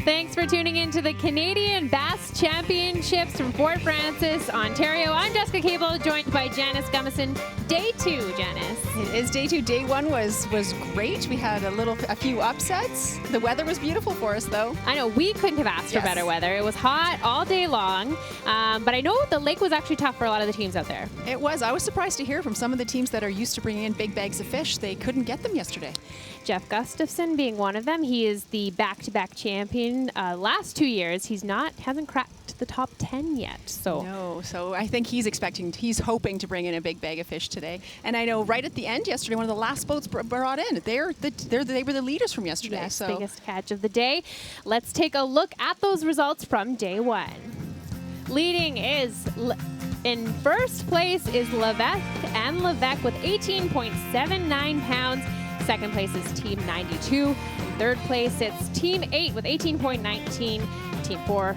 Thanks for tuning in to the Canadian Bass Championships from Fort Frances, Ontario. I'm Jessica Cable, joined by Janice Gummison. Day 2, Janice. It is day 2. Day 1 was great. We had a few upsets. The weather was beautiful for us, though. I know, we couldn't have asked for better weather. It was hot all day long, but I know the lake was actually tough for a lot of the teams out there. It was. I was surprised to hear from some of the teams that are used to bringing in big bags of fish. They couldn't get them yesterday. Jeff Gustafson being one of them. He is the back-to-back champion. Last 2 years, hasn't cracked the top 10 yet. No, so I think he's hoping to bring in a big bag of fish today. And I know right at the end yesterday, one of the last boats brought in. They were the leaders from yesterday. Yes, biggest catch of the day. Let's take a look at those results from day 1. Leading is in first place is Levesque and Levesque with 18.79 pounds. Second place is Team 92. In third place, it's Team 8 with 18.19. Team 4.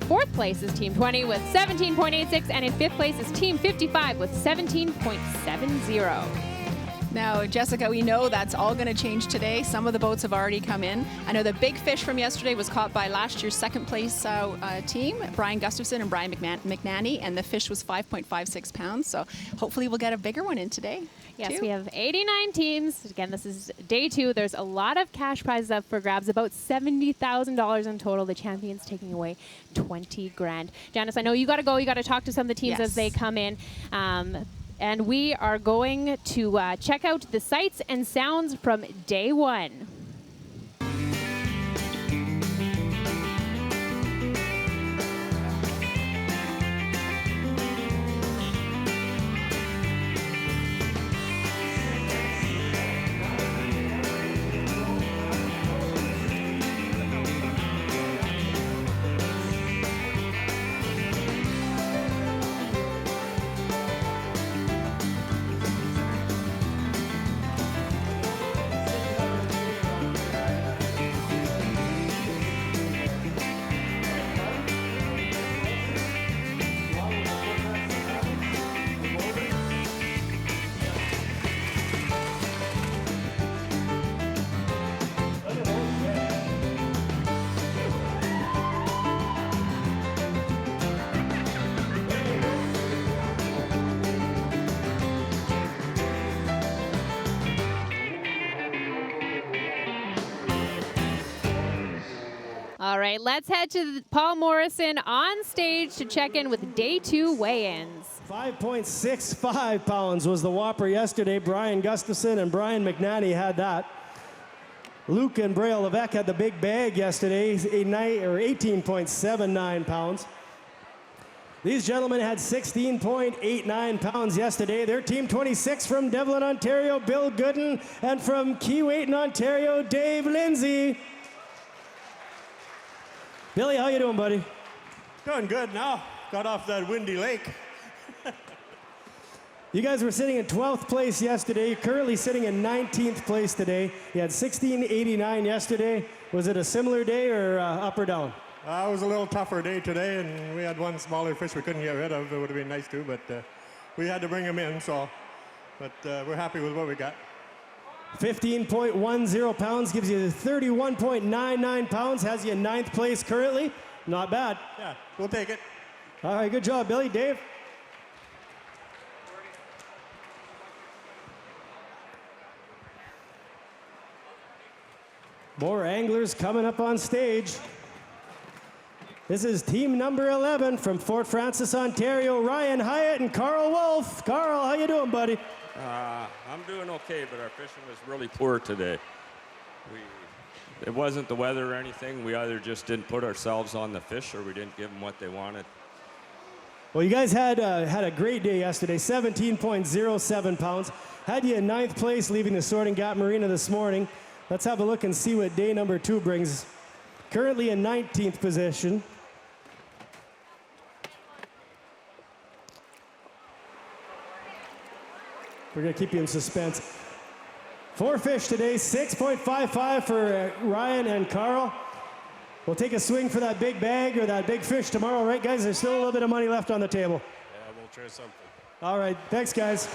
Fourth place is Team 20 with 17.86. And in fifth place is Team 55 with 17.70. Now, Jessica, we know that's all going to change today. Some of the boats have already come in. I know the big fish from yesterday was caught by last year's second place team, Brian Gustafson and Brian McNanny, and the fish was 5.56 pounds. So hopefully we'll get a bigger one in today. Yes, we have 89 teams. Again, this is day 2. There's a lot of cash prizes up for grabs, about $70,000 in total. The champions taking away 20 grand. Janice, I know you got to go. You got to talk to some of the teams as they come in. And we are going to check out the sights and sounds from day 1. All right, let's head to Paul Morrison on stage to check in with day 2 weigh-ins. 5.65 pounds was the whopper yesterday. Brian Gustafson and Brian McNanny had that. Luke and Braille Levesque had the big bag yesterday, 18.79 pounds. These gentlemen had 16.89 pounds yesterday. Their team 26 from Devlin, Ontario, Bill Gooden, and from Keewatin, Ontario, Dave Lindsay. Billy, how you doing, buddy? Doing good now. Got off that windy lake. You guys were sitting in 12th place yesterday. You're currently sitting in 19th place today. You had 16.89 yesterday. Was it a similar day or up or down? It was a little tougher day today, and we had one smaller fish we couldn't get rid of. It would have been nice too, but we had to bring him in. But we're happy with what we got. 15.10 pounds gives you 31.99 pounds, has you in 9th place currently. Not bad. Yeah, we'll take it. All right, good job, Billy. Dave? More anglers coming up on stage. This is team number 11 from Fort Frances, Ontario, Ryan Hyatt and Carl Wolf. Carl, how you doing, buddy? I'm doing okay, but our fishing was really poor today. It wasn't the weather or anything. We either just didn't put ourselves on the fish or we didn't give them what they wanted. Well, you guys had a great day yesterday, 17.07 pounds. Had you in 9th place, leaving the Sorting Gap Marina this morning. Let's have a look and see what day number 2 brings. Currently in 19th position. We're going to keep you in suspense. 4 fish today, 6.55 for Ryan and Carl. We'll take a swing for that big bag or that big fish tomorrow, right, guys? There's still a little bit of money left on the table. Yeah, we'll try something. All right, thanks, guys.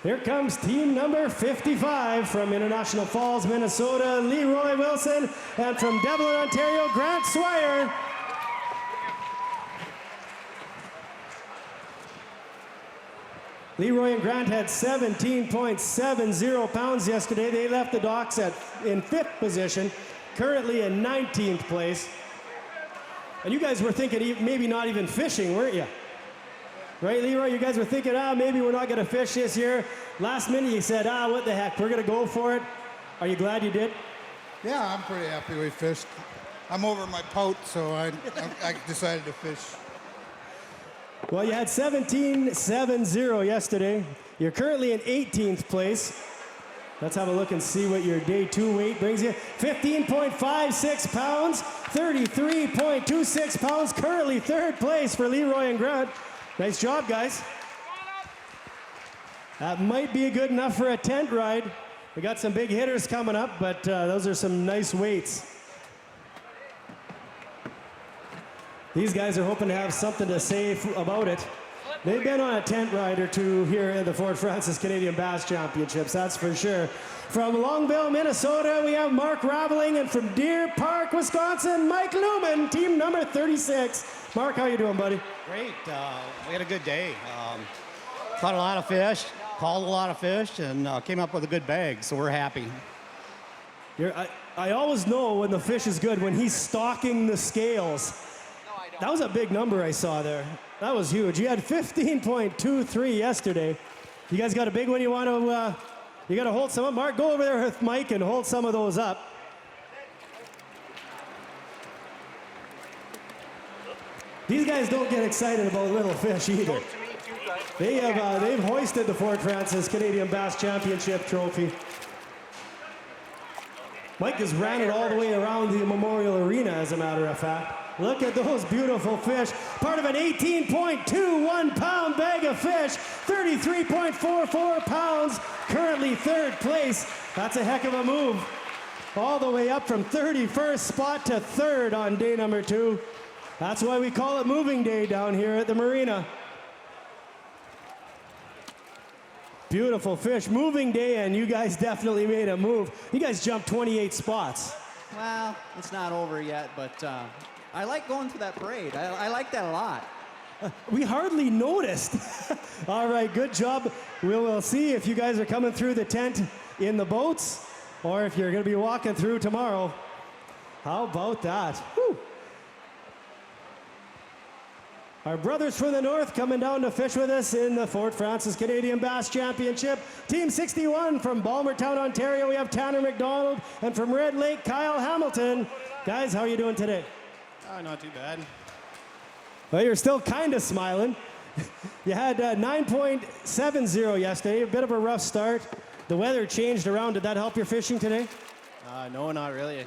Here comes team number 55 from International Falls, Minnesota, Leroy Wilson, and from Devlin, Ontario, Grant Swire. Leroy and Grant had 17.70 pounds yesterday. They left the docks in 5th position, currently in 19th place. And you guys were thinking maybe not even fishing, weren't you? Right, Leroy? You guys were thinking, maybe we're not going to fish this year. Last minute you said, what the heck, we're going to go for it. Are you glad you did? Yeah, I'm pretty happy we fished. I'm over my pout, so I decided to fish. Well, you had 17.70 yesterday. You're currently in 18th place. Let's have a look and see what your day 2 weight brings you. 15.56 pounds, 33.26 pounds, currently 3rd place for Leroy and Grant. Nice job, guys. That might be good enough for a tent ride. We got some big hitters coming up, but those are some nice weights. These guys are hoping to have something to say about it. They've been on a tent ride or two here at the Fort Frances Canadian Bass Championships, that's for sure. From Longville, Minnesota, we have Mark Raveling, and from Deer Park, Wisconsin, Mike Lumen, team number 36. Mark, how you doing, buddy? Great. We had a good day. Caught a lot of fish, called a lot of fish, and came up with a good bag, so we're happy. I always know when the fish is good, when he's stalking the scales. That was a big number I saw there. That was huge. You had 15.23 yesterday. You guys got a big one you want to, you got to hold some up. Mark, go over there with Mike and hold some of those up. These guys don't get excited about little fish either. They've hoisted the Fort Frances Canadian Bass Championship trophy. Mike has ran it all the way around the Memorial Arena, as a matter of fact. Look at those beautiful fish. Part of an 18.21 pound bag of fish, 33.44 pounds, currently 3rd place. That's a heck of a move. All the way up from 31st spot to 3rd on day number 2. That's why we call it moving day down here at the marina. Beautiful fish, moving day, and you guys definitely made a move. You guys jumped 28 spots. Well, it's not over yet, but I like going to that parade. I like that a lot. We hardly noticed. All right, good job. We'll see if you guys are coming through the tent in the boats or if you're going to be walking through tomorrow. How about that? Whew. Our brothers from the north coming down to fish with us in the Fort Frances Canadian Bass Championship. Team 61 from Balmertown, Ontario, we have Tanner McDonald, and from Red Lake, Kyle Hamilton. Guys, how are you doing today? Not too bad. Well, you're still kind of smiling. You had 9.70 yesterday, a bit of a rough start. The weather changed around. Did that help your fishing today? No, not really.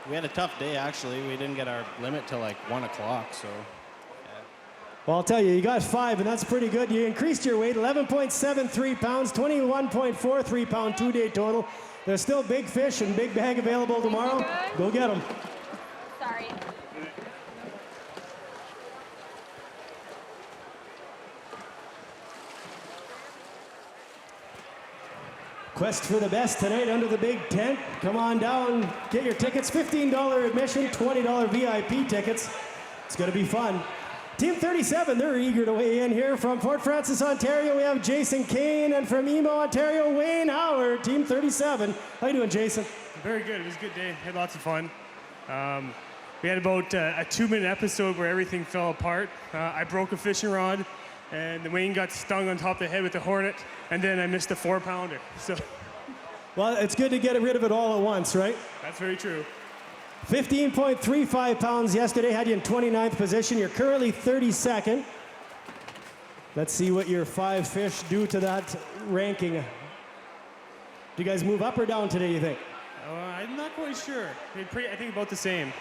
We had a tough day, actually. We didn't get our limit till like 1 o'clock, so. Well, I'll tell you, you got 5, and that's pretty good. You increased your weight, 11.73 pounds, 21.43 pound 2-day total. There's still big fish and big bag available tomorrow. Go get them. Sorry. Quest for the best tonight under the big tent. Come on down, get your tickets. $15 admission, $20 VIP tickets. It's going to be fun. Team 37, they're eager to weigh in here. From Fort Frances, Ontario, we have Jason Kane, and from Emo, Ontario, Wayne Howard, Team 37. How you doing, Jason? Very good. It was a good day. Had lots of fun. We had about a 2-minute episode where everything fell apart. I broke a fishing rod, and Wayne got stung on top of the head with a hornet, and then I missed a 4-pounder. So, well, it's good to get rid of it all at once, right? that's very true. 15.35 pounds yesterday, had you in 29th position. You're currently 32nd. Let's see what your 5 fish do to that ranking. Do you guys move up or down today, you think? I'm not quite sure. I think about the same.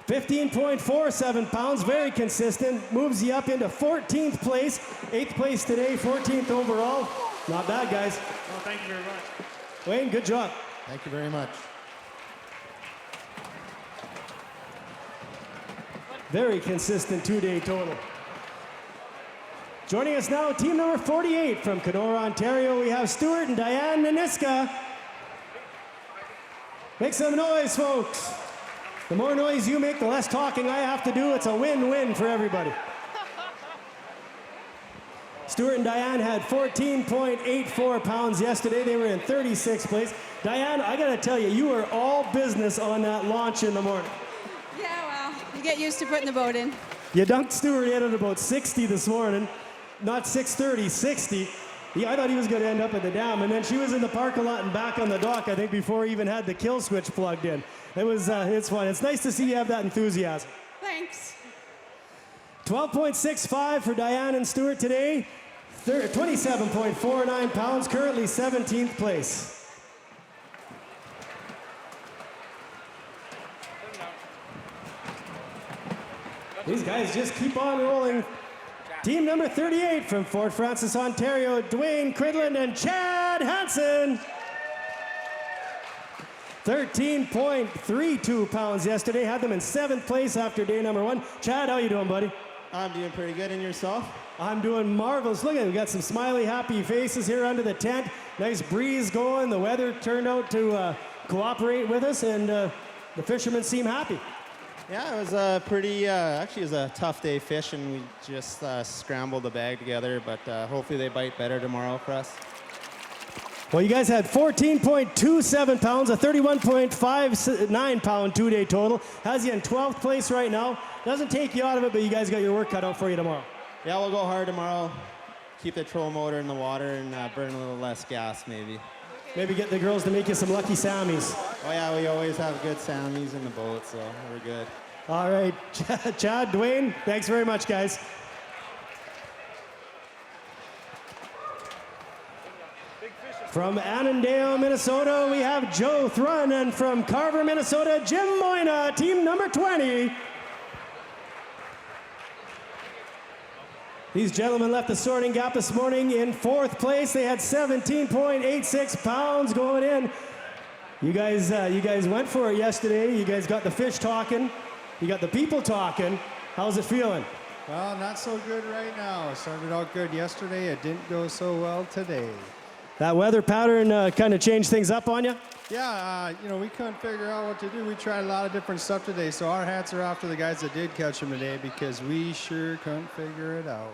15.47 pounds, very consistent. Moves you up into 14th place. 8th place today, 14th overall. Not bad, guys. Well, thank you very much. Wayne, good job. Thank you very much. Very consistent 2-day total. Joining us now, team number 48 from Kenora, Ontario, we have Stuart and Diane Naniska. Make some noise, folks. The more noise you make, the less talking I have to do. It's a win-win for everybody. Stuart and Diane had 14.84 pounds yesterday. They were in 36th place. Diane, I gotta tell you, you were all business on that launch in the morning. Yeah, well, you get used to putting the boat in. You dunked Stuart in at about 60 this morning. Not 6:30, 60. I thought he was gonna end up at the dam, and then she was in the parking lot and back on the dock, I think, before he even had the kill switch plugged in. It's fun. It's nice to see you have that enthusiasm. Thanks. 12.65 for Diane and Stuart today. 27.49 pounds, currently 17th place. These guys just keep on rolling. Team number 38 from Fort Frances, Ontario, Dwayne Cridland and Chad Hansen. 13.32 pounds yesterday. Had them in 7th place after day number 1. Chad, how you doing, buddy? I'm doing pretty good. And yourself? I'm doing marvelous. Look at it. We got some smiley, happy faces here under the tent. Nice breeze going. The weather turned out to cooperate with us, and the fishermen seem happy. Yeah, it was actually it was a tough day fishing. We just scrambled the bag together, but hopefully they bite better tomorrow for us. Well, you guys had 14.27 pounds, a 31.59 pound 2-day total. Has you in 12th place right now. Doesn't take you out of it, but you guys got your work cut out for you tomorrow. Yeah, we'll go hard tomorrow. Keep the troll motor in the water and burn a little less gas, maybe. Maybe get the girls to make you some lucky Sammies. Oh yeah, we always have good Sammies in the boat, so we're good. All right, Chad, Dwayne, thanks very much, guys. From Annandale, Minnesota, we have Joe Thrun, and from Carver, Minnesota, Jim Moyna, team number 20. These gentlemen left the sorting gap this morning in 4th place. They had 17.86 pounds going in. You guys went for it yesterday. You guys got the fish talking. You got the people talking. How's it feeling? Well, not so good right now. It started out good yesterday. It didn't go so well today. That weather pattern kind of changed things up on you? Yeah, we couldn't figure out what to do. We tried a lot of different stuff today, so our hats are off to the guys that did catch them today because we sure couldn't figure it out.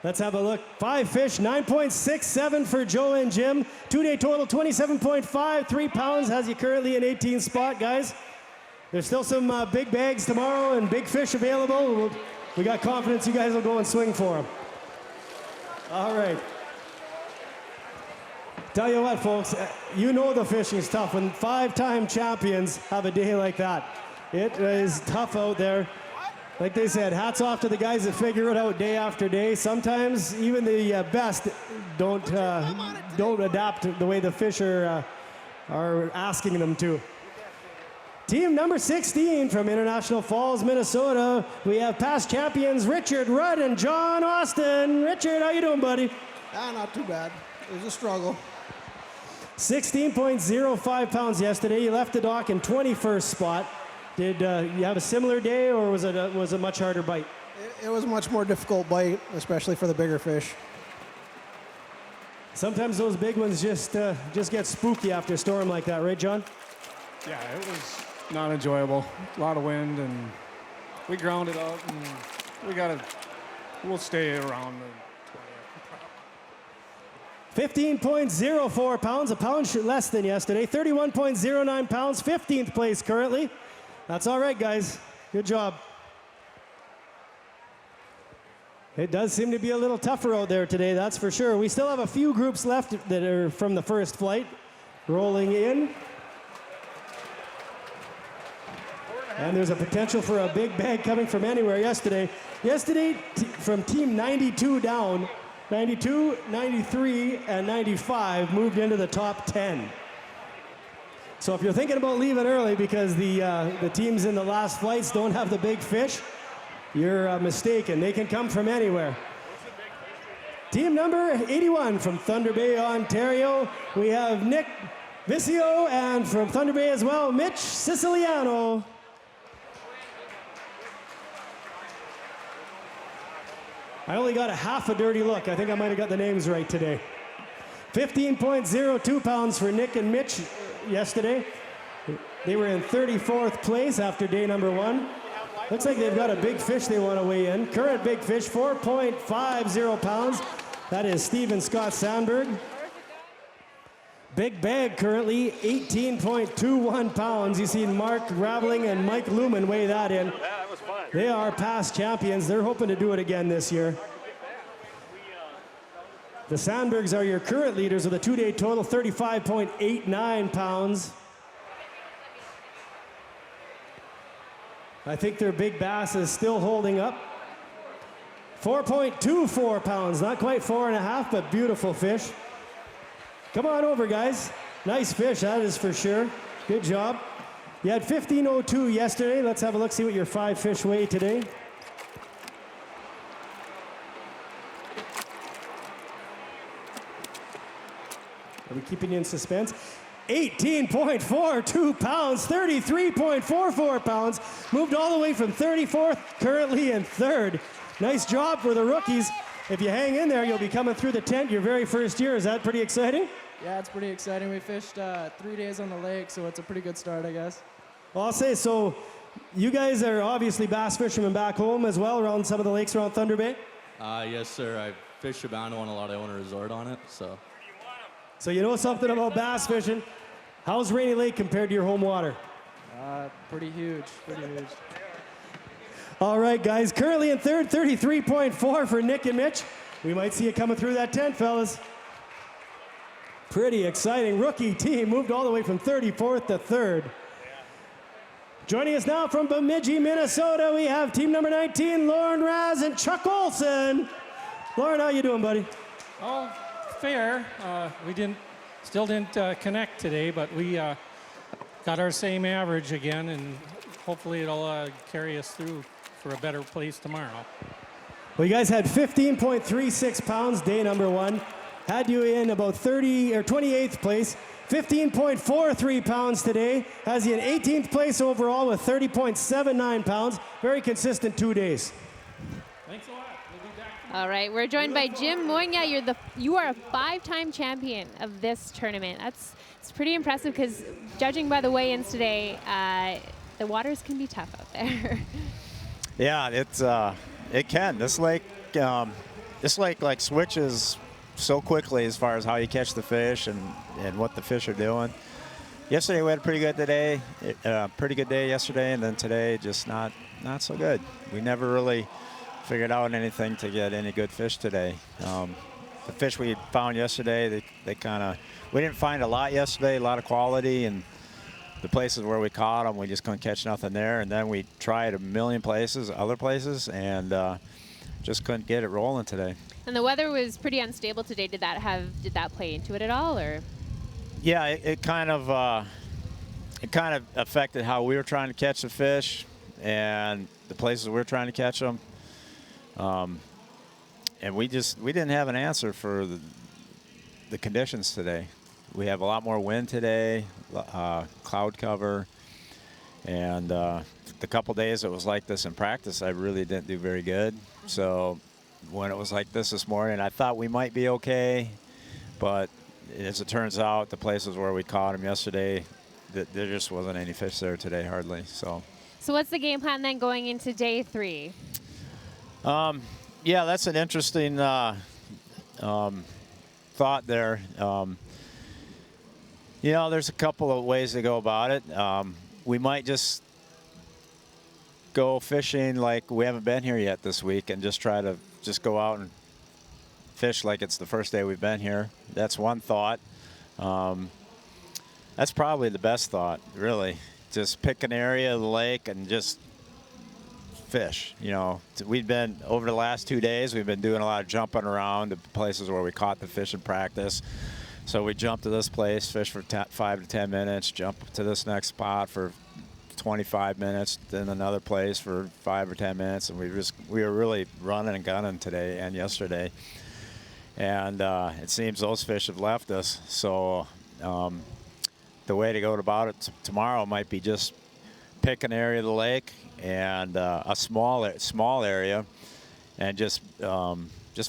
Let's have a look. 5 fish, 9.67 for Joe and Jim. 2-day total, 27.53 pounds. Has you currently in 18th spot, guys. There's still some big bags tomorrow and big fish available. We got confidence you guys will go and swing for them. All right. Tell you what, folks, you know the fishing's tough when 5-time champions have a day like that. It is tough out there. Like they said, hats off to the guys that figure it out day after day. Sometimes even the best don't adapt the way the fish are asking them to. Team number 16 from International Falls, Minnesota. We have past champions Richard Rudd and John Austin. Richard, how you doing, buddy? Not too bad. It was a struggle. 16.05 pounds yesterday. You left the dock in 21st spot. Did you have a similar day, or was it a much harder bite? It was a much more difficult bite, especially for the bigger fish. Sometimes those big ones just get spooky after a storm like that, right, John? Yeah, it was not enjoyable. A lot of wind, and we grounded out, and we'll stay around the 15.04 pounds, a pound less than yesterday. 31.09 pounds, 15th place currently. That's all right, guys. Good job. It does seem to be a little tougher out there today, that's for sure. We still have a few groups left that are from the first flight rolling in. And there's a potential for a big bag coming from anywhere yesterday. From team 92 down, 92, 93, and 95 moved into the top 10. So if you're thinking about leaving early because the teams in the last flights don't have the big fish, you're mistaken. They can come from anywhere. Team number 81 from Thunder Bay, Ontario. We have Nick Vicio, and from Thunder Bay as well, Mitch I only got a half a dirty look. I think I might have got the names right today. 15.02 pounds for Nick and Mitch yesterday. They were in 34th place after day number 1. Looks like they've got a big fish they want to weigh in. Current big fish, 4.50 pounds. That is Stephen Scott Sandberg. Big bag currently 18.21 pounds. You see Mark Raveling and Mike Lumen weigh that in. That was fun. They are past champions. They're hoping to do it again this year. The Sandbergs are your current leaders with a 2-day total, 35.89 pounds. I think their big bass is still holding up. 4.24 pounds, not quite 4.5, but beautiful fish. Come on over, guys. Nice fish, that is for sure. Good job. You had 15.02 yesterday. Let's have a look, see what your 5 fish weigh today. Are we keeping you in suspense? 18.42 pounds, 33.44 pounds. Moved all the way from 34th, currently in 3rd. Nice job for the rookies. If you hang in there, you'll be coming through the tent your very first year. Is that pretty exciting? Yeah, it's pretty exciting. We fished 3 days on the lake, so it's a pretty good start, I guess. Well, I'll say, so you guys are obviously bass fishermen back home as well, around some of the lakes around Thunder Bay? Yes, sir. I fished Shabano and a lot of own a resort on it, so. So you know something about bass fishing. How's Rainy Lake compared to your home water? Pretty huge, pretty huge. All right, guys, currently in 3rd, 33.4 for Nick and Mitch. We might see you coming through that tent, fellas. Pretty exciting. Rookie team moved all the way from 34th to 3rd. Joining us now from Bemidji, Minnesota, we have team number 19, Lauren Raz and Chuck Olson. Lauren, how you doing, buddy? Oh, fair. We still didn't connect today, but we got our same average again, and hopefully it'll carry us through for a better place tomorrow. Well, you guys had 15.36 pounds day number 1. Had you in about 30 or 28th place. 15.43 pounds today. Has you in 18th place overall with 30.79 pounds. Very consistent 2 days. Thanks a lot. We'll be back. All right, we're joined by Jim Moigna. You are a 5-time champion of this tournament. It's pretty impressive because judging by the weigh-ins today, the waters can be tough out there. Yeah, it can. This lake like switches so quickly as far as how you catch the fish and what the fish are doing. Yesterday we had a pretty good day yesterday, and then today just not so good. We never really figured out anything to get any good fish today. The fish we found yesterday, we didn't find a lot yesterday, a lot of quality, and the places where we caught them, we just couldn't catch nothing there. And then we tried a million places, other places, and just couldn't get it rolling today. And the weather was pretty unstable today. Did that play into it at all, or? Yeah, it kind of affected how we were trying to catch the fish and the places we were trying to catch them. And we didn't have an answer for the conditions today. We have a lot more wind today, cloud cover, and the couple days it was like this in practice, I really didn't do very good. So when it was like this morning, I thought we might be okay, but as it turns out, the places where we caught them yesterday, there just wasn't any fish there today, hardly. So what's the game plan then going into day 3? Yeah, that's an interesting thought there. You know, there's a couple of ways to go about it. We might just go fishing like we haven't been here yet this week and just try to go out and fish like it's the first day we've been here. That's one thought. That's probably the best thought, really. Just pick an area of the lake and just fish. You know, we've been, over the last 2 days, we've been doing a lot of jumping around to places where we caught the fish in practice. So we jump to this place, fish for 5 to 10 minutes, jump to this next spot for 25 minutes, then another place for 5 or 10 minutes, and we were really running and gunning today and yesterday. And it seems those fish have left us. So the way to go about it tomorrow might be just pick an area of the lake and a small area, and just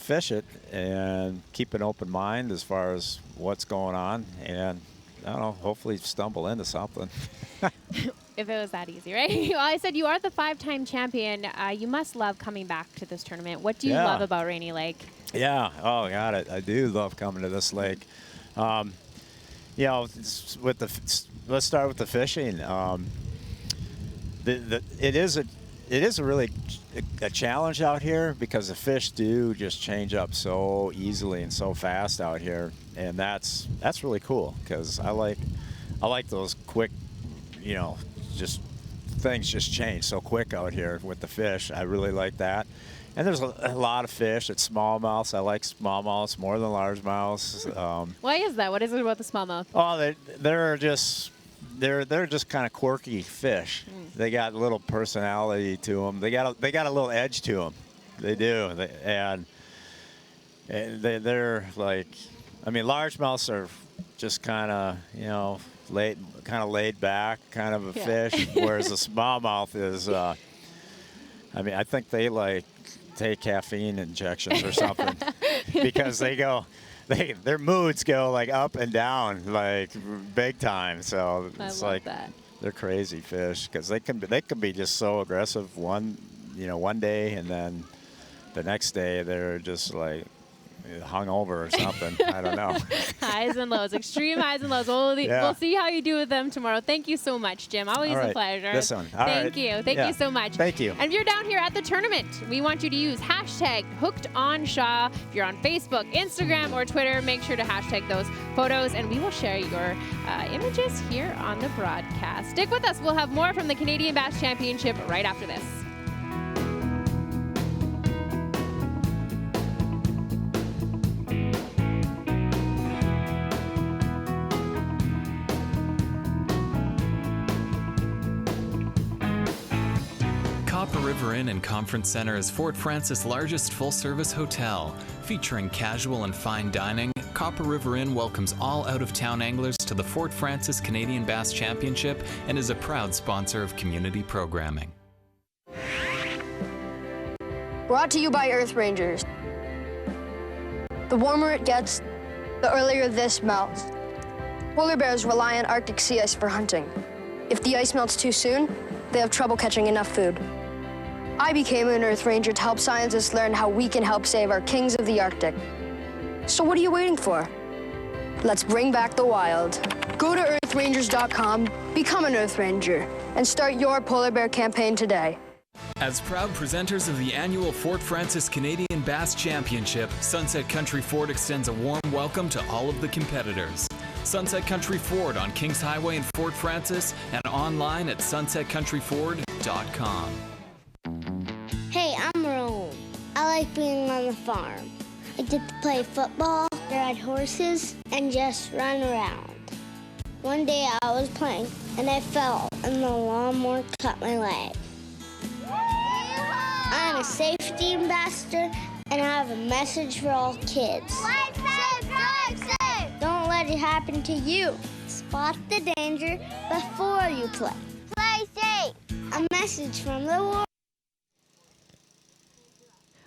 fish it and keep an open mind as far as what's going on, and I don't know, hopefully stumble into something. If it was that easy, right? Well, I said you are the 5-time champion. You must love coming back to this tournament. What do you love about Rainy Lake? Yeah, oh, got it. I do love coming to this lake. You know, let's start with the fishing. It is a really a challenge out here because the fish do just change up so easily and so fast out here, and that's really cool because I like those quick, you know, just things just change so quick out here with the fish. I really like that. And there's a lot of fish. It's smallmouths. I like smallmouths more than largemouths. Why is that? What is it about the smallmouth? Oh, they're just kind of quirky fish. They got a little personality to them. They got a little edge to them. They do. And they're like, I mean, largemouths are just kind of, you know, laid back kind of a fish, whereas a smallmouth is, I mean, I think they like take caffeine injections or something because their moods go like up and down like big time. So it's like they're crazy fish because they can be just so aggressive one day, and then the next day they're just like hungover or something. I don't know. Highs and lows, extreme highs and lows. We'll see how you do with them tomorrow. Thank you so much, Jim. Always a pleasure. This one. Thank you. Thank you so much. Thank you. And if you're down here at the tournament, we want you to use #HookedOnShaw. If you're on Facebook, Instagram, or Twitter, make sure to hashtag those photos, and we will share your images here on the broadcast. Stick with us. We'll have more from the Canadian Bass Championship right after this. Copper River Inn and Conference Center is Fort Frances' largest full-service hotel. Featuring casual and fine dining, Copper River Inn welcomes all out-of-town anglers to the Fort Frances Canadian Bass Championship and is a proud sponsor of community programming. Brought to you by Earth Rangers. The warmer it gets, the earlier this melts. Polar bears rely on Arctic sea ice for hunting. If the ice melts too soon, they have trouble catching enough food. I became an Earth Ranger to help scientists learn how we can help save our kings of the Arctic. So what are you waiting for? Let's bring back the wild. Go to earthrangers.com, become an Earth Ranger, and start your polar bear campaign today. As proud presenters of the annual Fort Frances Canadian Bass Championship, Sunset Country Ford extends a warm welcome to all of the competitors. Sunset Country Ford on Kings Highway in Fort Frances and online at sunsetcountryford.com. Hey, I'm Rowan. I like being on the farm. I get to play football, ride horses, and just run around. One day I was playing and I fell and the lawnmower cut my leg. I'm a safety ambassador and I have a message for all kids. Life safe, drive safe. Don't let it happen to you. Spot the danger before you play. Play safe. A message from the world.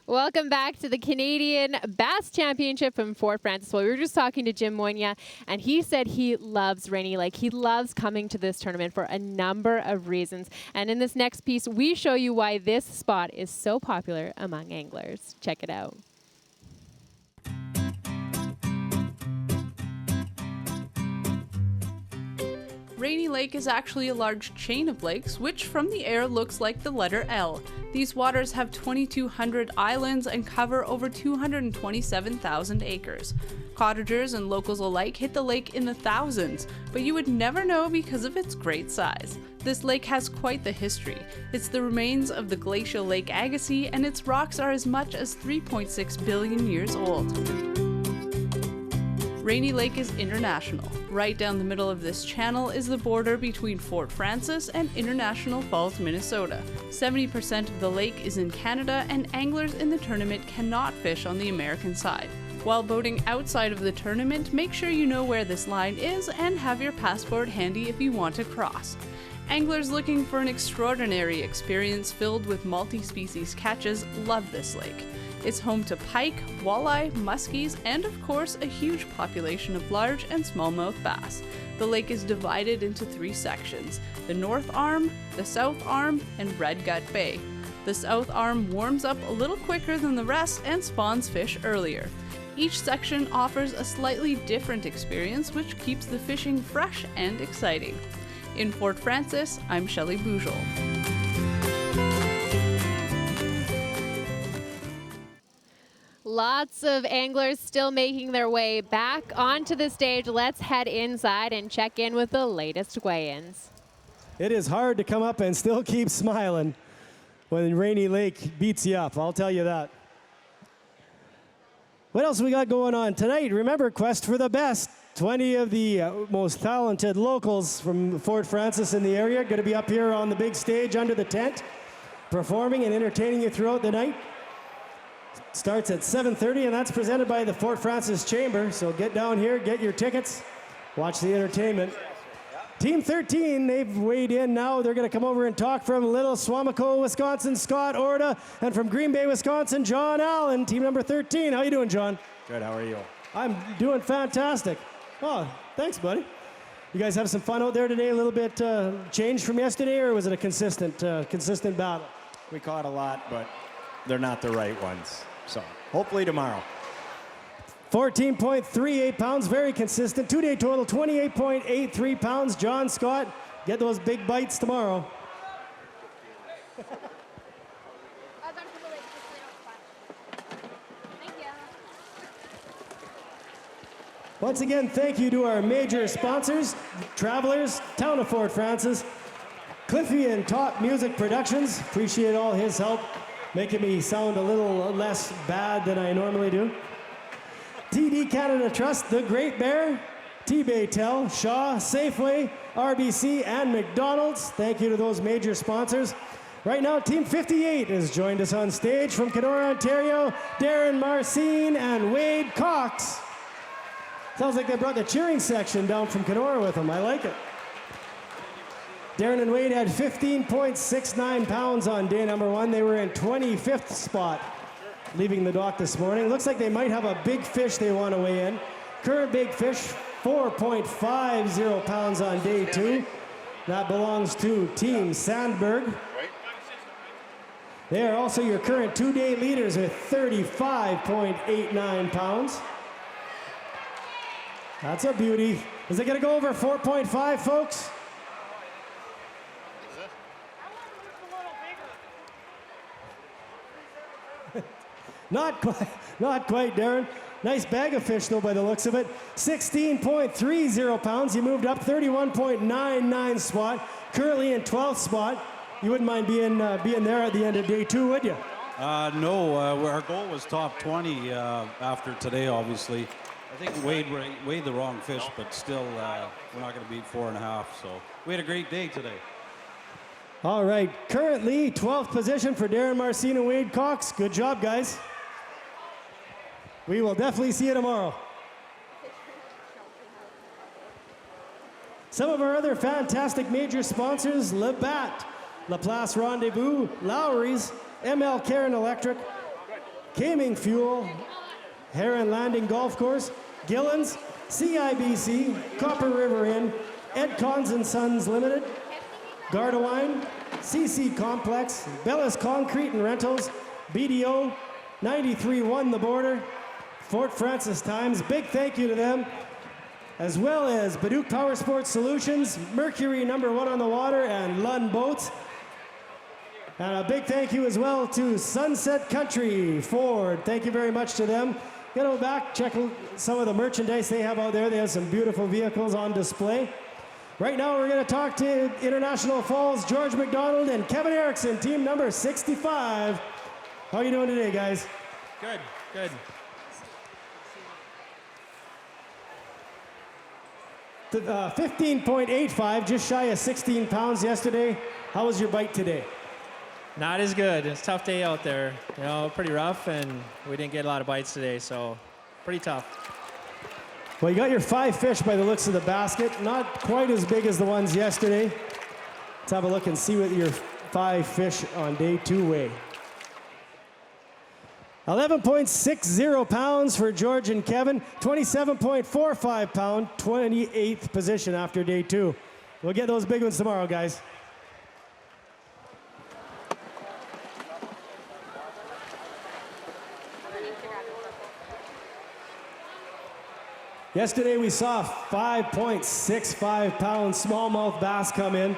Welcome back to the Canadian Bass Championship from Fort Frances. Well, we were just talking to Jim Moynia, and he said he loves Rainy Lake. He loves coming to this tournament for a number of reasons. And in this next piece, we show you why this spot is so popular among anglers. Check it out. Rainy Lake is actually a large chain of lakes, which from the air looks like the letter L. These waters have 2,200 islands and cover over 227,000 acres. Cottagers and locals alike hit the lake in the thousands, but you would never know because of its great size. This lake has quite the history. It's the remains of the glacial Lake Agassiz, and its rocks are as much as 3.6 billion years old. Rainy Lake is international. Right down the middle of this channel is the border between Fort Frances and International Falls, Minnesota. 70% of the lake is in Canada, and anglers in the tournament cannot fish on the American side. While boating outside of the tournament, make sure you know where this line is and have your passport handy if you want to cross. Anglers looking for an extraordinary experience filled with multi-species catches love this lake. It's home to pike, walleye, muskies, and of course a huge population of large and smallmouth bass. The lake is divided into 3 sections: the North Arm, the South Arm, and Red Gut Bay. The South Arm warms up a little quicker than the rest and spawns fish earlier. Each section offers a slightly different experience, which keeps the fishing fresh and exciting. In Fort Frances, I'm Shelley Boujol. Lots of anglers still making their way back onto the stage. Let's head inside and check in with the latest weigh-ins. It is hard to come up and still keep smiling when Rainy Lake beats you up, I'll tell you that. What else we got going on tonight? Remember, Quest for the Best. 20 of the most talented locals from Fort Frances in the area going to be up here on the big stage under the tent, performing and entertaining you throughout the night. Starts at 7:30, and that's presented by the Fort Frances Chamber. So get down here, get your tickets, watch the entertainment. Team 13, they've weighed in now. They're going to come over and talk from Little Swamico, Wisconsin, Scott Orda, and from Green Bay, Wisconsin, John Allen, team number 13. How you doing, John? Good, how are you? I'm doing fantastic. Oh, thanks, buddy. You guys have some fun out there today? A little bit changed from yesterday, or was it a consistent battle? We caught a lot, but they're not the right ones. So hopefully tomorrow. 14.38 pounds, very consistent. 2-day total, 28.83 pounds. John, Scott, get those big bites tomorrow. Once again, thank you to our major sponsors, Travelers, Town of Fort Frances, Cliffy and Top Music Productions. Appreciate all his help, making me sound a little less bad than I normally do. TD Canada Trust, The Great Bear, T-Baytel, Shaw, Safeway, RBC, and McDonald's. Thank you to those major sponsors. Right now, Team 58 has joined us on stage from Kenora, Ontario, Darren Marcin and Wade Cox. Sounds like they brought the cheering section down from Kenora with them. I like it. Darren and Wade had 15.69 pounds on day number 1. They were in 25th spot, leaving the dock this morning. Looks like they might have a big fish they want to weigh in. Current big fish, 4.50 pounds on day 2. That belongs to Team Sandberg. They are also your current 2-day leaders with 35.89 pounds. That's a beauty. Is it going to go over 4.5, folks? Not quite, Darren. Nice bag of fish, though, by the looks of it. 16.30 pounds. You moved up 31.99 spot. Currently in 12th spot. You wouldn't mind being there at the end of day 2, would you? No. Our goal was top 20 after today, obviously. I think Wade weighed the wrong fish, but still, we're not going to beat 4.5. So we had a great day today. All right. Currently, 12th position for Darren Marcin and Wade Cox. Good job, guys. We will definitely see you tomorrow. Some of our other fantastic major sponsors: Labatt, Laplace Rendezvous, Lowry's, ML Karen Electric, Kaming Fuel, Heron Landing Golf Course, Gillen's, CIBC, Copper River Inn, Ed Cons and Sons Limited, Gardewine, CC Complex, Bellis Concrete and Rentals, BDO, 93-1 The Border, Fort Frances Times. Big thank you to them, as well as Baduk Power Sports Solutions, Mercury #1 on the water, and Lund Boats. And a big thank you as well to Sunset Country Ford. Thank you very much to them. Go back, check some of the merchandise they have out there. They have some beautiful vehicles on display. Right now, we're going to talk to International Falls, George McDonald and Kevin Erickson, team number 65. How are you doing today, guys? Good, good. The 15.85, just shy of 16 pounds yesterday. How was your bite today? Not as good. It's a tough day out there. You know, pretty rough, and we didn't get a lot of bites today, so pretty tough. Well, you got your 5 fish by the looks of the basket. Not quite as big as the ones yesterday. Let's have a look and see what your 5 fish on day 2 weigh. 11.60 pounds for George and Kevin. 27.45 pound, 28th position after day 2. We'll get those big ones tomorrow, guys. Yesterday we saw 5.65 pound smallmouth bass come in.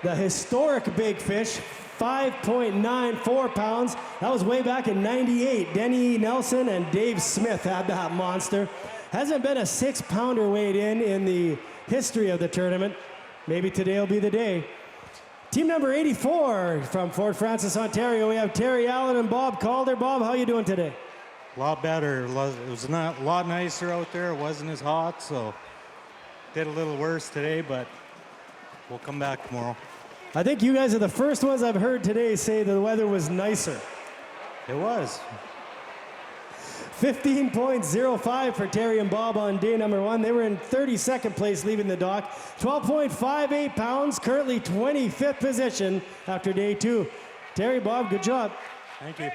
The historic big fish, 5.94 pounds. That was way back in '98. Denny Nelson and Dave Smith had that monster. Hasn't been a 6-pounder weighed in the history of the tournament. Maybe today will be the day. Team number 84 from Fort Francis, Ontario. We have Terry Allen and Bob Calder. Bob, how you doing today? A lot better. It was not a lot nicer out there. It wasn't as hot, so did a little worse today, but we'll come back tomorrow. I think you guys are the first ones I've heard today say that the weather was nicer. It was. 15.05 for Terry and Bob on day number 1. They were in 32nd place leaving the dock. 12.58 pounds, currently 25th position after day 2. Terry, Bob, good job. Thank you.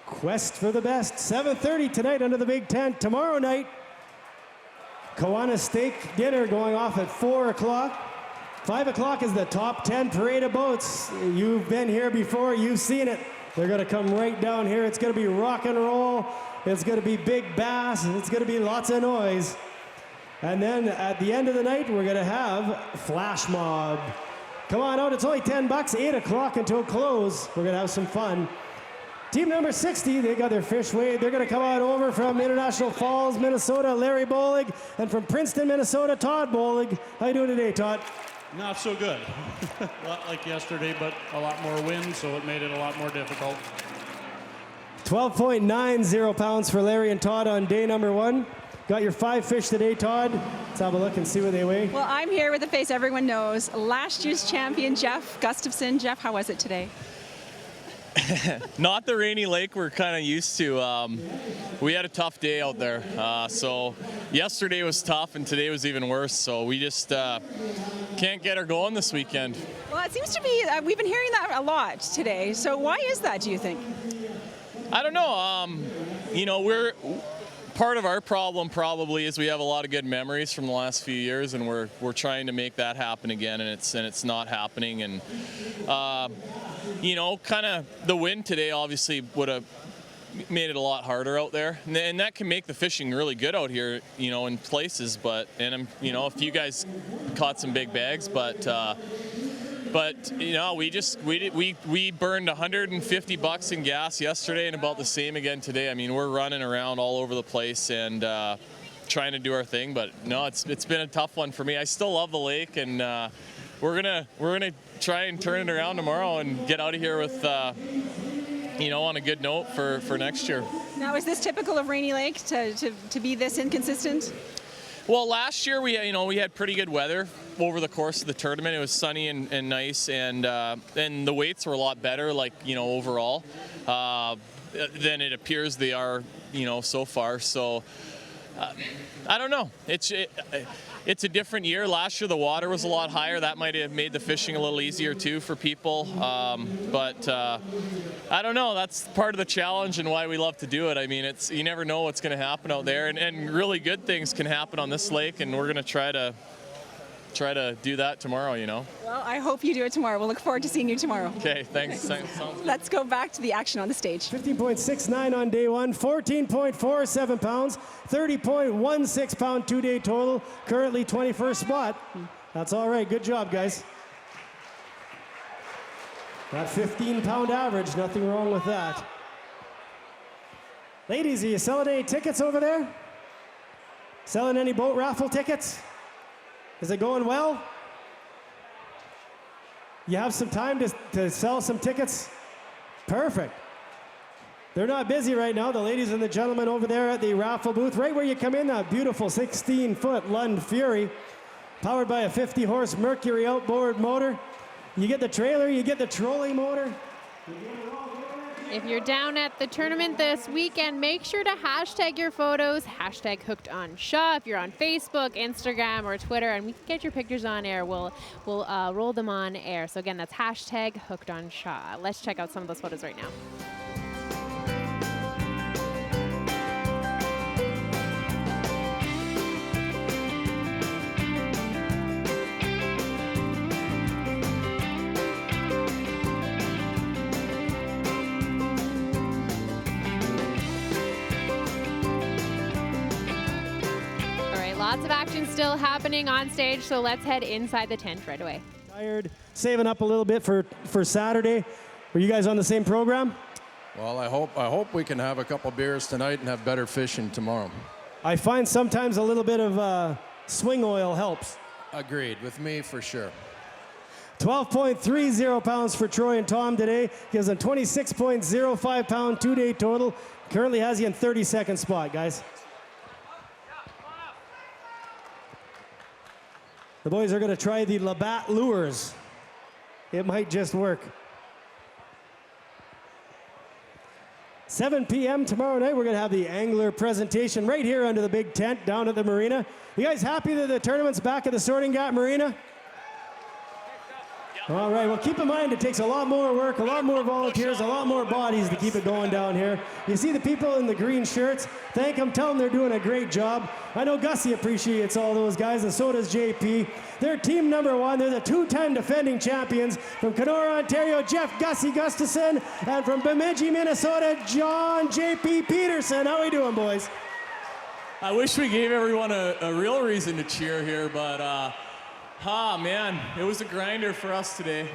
Quest for the best. 7:30 tonight under the big tent. Tomorrow night, Kiwanis Steak Dinner going off at 4 o'clock. 5 o'clock is the top 10 parade of boats. You've been here before. You've seen it. They're going to come right down here. It's going to be rock and roll. It's going to be big bass. It's going to be lots of noise. And then at the end of the night, we're going to have Flash Mob. Come on out. It's only $10. 8 o'clock until close. We're going to have some fun. Team number 60, they got their fish weighed. They're going to come out over from International Falls, Minnesota, Larry Bolig, and from Princeton, Minnesota, Todd Bolig. How you doing today, Todd? Not so good. A lot like yesterday, but a lot more wind, so it made it a lot more difficult. 12.90 pounds for Larry and Todd on day number 1. Got your 5 fish today, Todd. Let's have a look and see what they weigh. Well, I'm here with a face everyone knows. Last year's champion, Jeff Gustafson. Jeff, how was it today? Not the Rainy Lake we're kind of used to. We had a tough day out there. So yesterday was tough and today was even worse. So we just can't get her going this weekend. Well, it seems to be, we've been hearing that a lot today. So why is that, do you think? I don't know. You know, part of our problem probably is we have a lot of good memories from the last few years, and we're trying to make that happen again, and it's not happening. And you know, kind of the wind today obviously would have made it a lot harder out there, and that can make the fishing really good out here, you know, in places. But you know, if you guys caught some big bags, but you know, we burned $150 in gas yesterday and about the same again today. I mean, we're running around all over the place and trying to do our thing, but no, it's been a tough one for me. I still love the lake, and we're gonna try and turn it around tomorrow and get out of here with you know, on a good note for next year. Now, is this typical of Rainy Lake to be this inconsistent? Well, last year we had pretty good weather over the course of the tournament. It was sunny and nice, and the weights were a lot better, like, you know, overall than it appears they are, you know, so far. So I don't know. It's a different year. Last year the water was a lot higher. That might have made the fishing a little easier too for people. But I don't know. That's part of the challenge and why we love to do it. I mean, you never know what's going to happen out there, and really good things can happen on this lake, and we're going to try to do that tomorrow, you know. Well, I hope you do it tomorrow. We'll look forward to seeing you tomorrow. Okay, thanks. Let's go back to the action on the stage. 15.69 on day 1, 14.47 pounds, 30.16 pound 2-day total, currently 21st spot. That's all right. Good job, guys. That 15-pound average, nothing wrong with that. Ladies, are you selling any tickets over there? Selling any boat raffle tickets? Is it going well? You have some time to sell some tickets? Perfect. They're not busy right now. The ladies and the gentlemen over there at the raffle booth, right where you come in, that beautiful 16-foot Lund Fury, powered by a 50-horse Mercury outboard motor. You get the trailer, you get the trolley motor. If you're down at the tournament this weekend, make sure to hashtag your photos, hashtag Hooked on Shaw. If you're on Facebook, Instagram, or Twitter, and we can get your pictures on air, we'll roll them on air. So again, that's hashtag Hooked on Shaw. Let's check out some of those photos right now. Lots of action still happening on stage, so let's head inside the tent right away. Tired, saving up a little bit for Saturday. Were you guys on the same program? Well, I hope we can have a couple beers tonight and have better fishing tomorrow. I find sometimes a little bit of swing oil helps. Agreed, with me for sure. 12.30 pounds for Troy and Tom today. Gives them 26.05 pound two-day total. Currently has you in 32nd spot, guys. The boys are going to try the Labatt lures. It might just work. 7 p.m. tomorrow night, we're going to have the angler presentation right here under the big tent down at the marina. You guys happy that the tournament's back at the Sorting Gap Marina? All right, well, keep in mind it takes a lot more work, a lot more volunteers, a lot more bodies to keep it going down here. You see the people in the green shirts? Thank them, tell them they're doing a great job. I know Gussie appreciates all those guys, and so does JP. They're team number one. They're the two-time defending champions. From Kenora, Ontario, Jeff Gussie Gustafson, and from Bemidji, Minnesota, John JP Peterson. How are we doing, boys? I wish we gave everyone a real reason to cheer here, but man, it was a grinder for us today.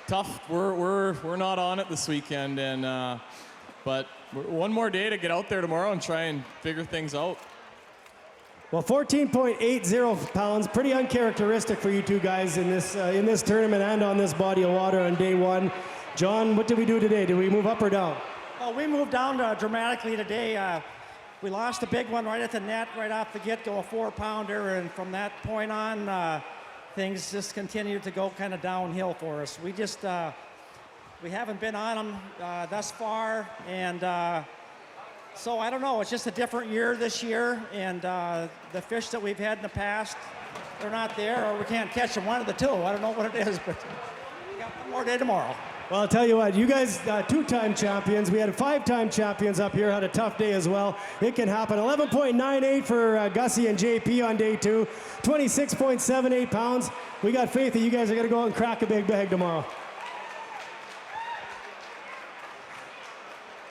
Tough. We're not on it this weekend, and but one more day to get out there tomorrow and try and figure things out. Well, 14.80 pounds, pretty uncharacteristic for you two guys in this tournament and on this body of water on day one. John, what did we do today? Did we move up or down? Well, we moved down dramatically today. We lost a big one right at the net, right off the get-go, a 4-pounder, and from that point on, things just continued to go kind of downhill for us. We just, we haven't been on them thus far, and so I don't know, it's just a different year this year, and the fish that we've had in the past, they're not there, or we can't catch them, one of the two. I don't know what it is, but we got one more day tomorrow. Well, I'll tell you what, you guys, two-time champions. We had 5-time champions up here, had a tough day as well. It can happen. 11.98 for Gussie and JP on day two, 26.78 pounds. We got faith that you guys are going to go out and crack a big bag tomorrow.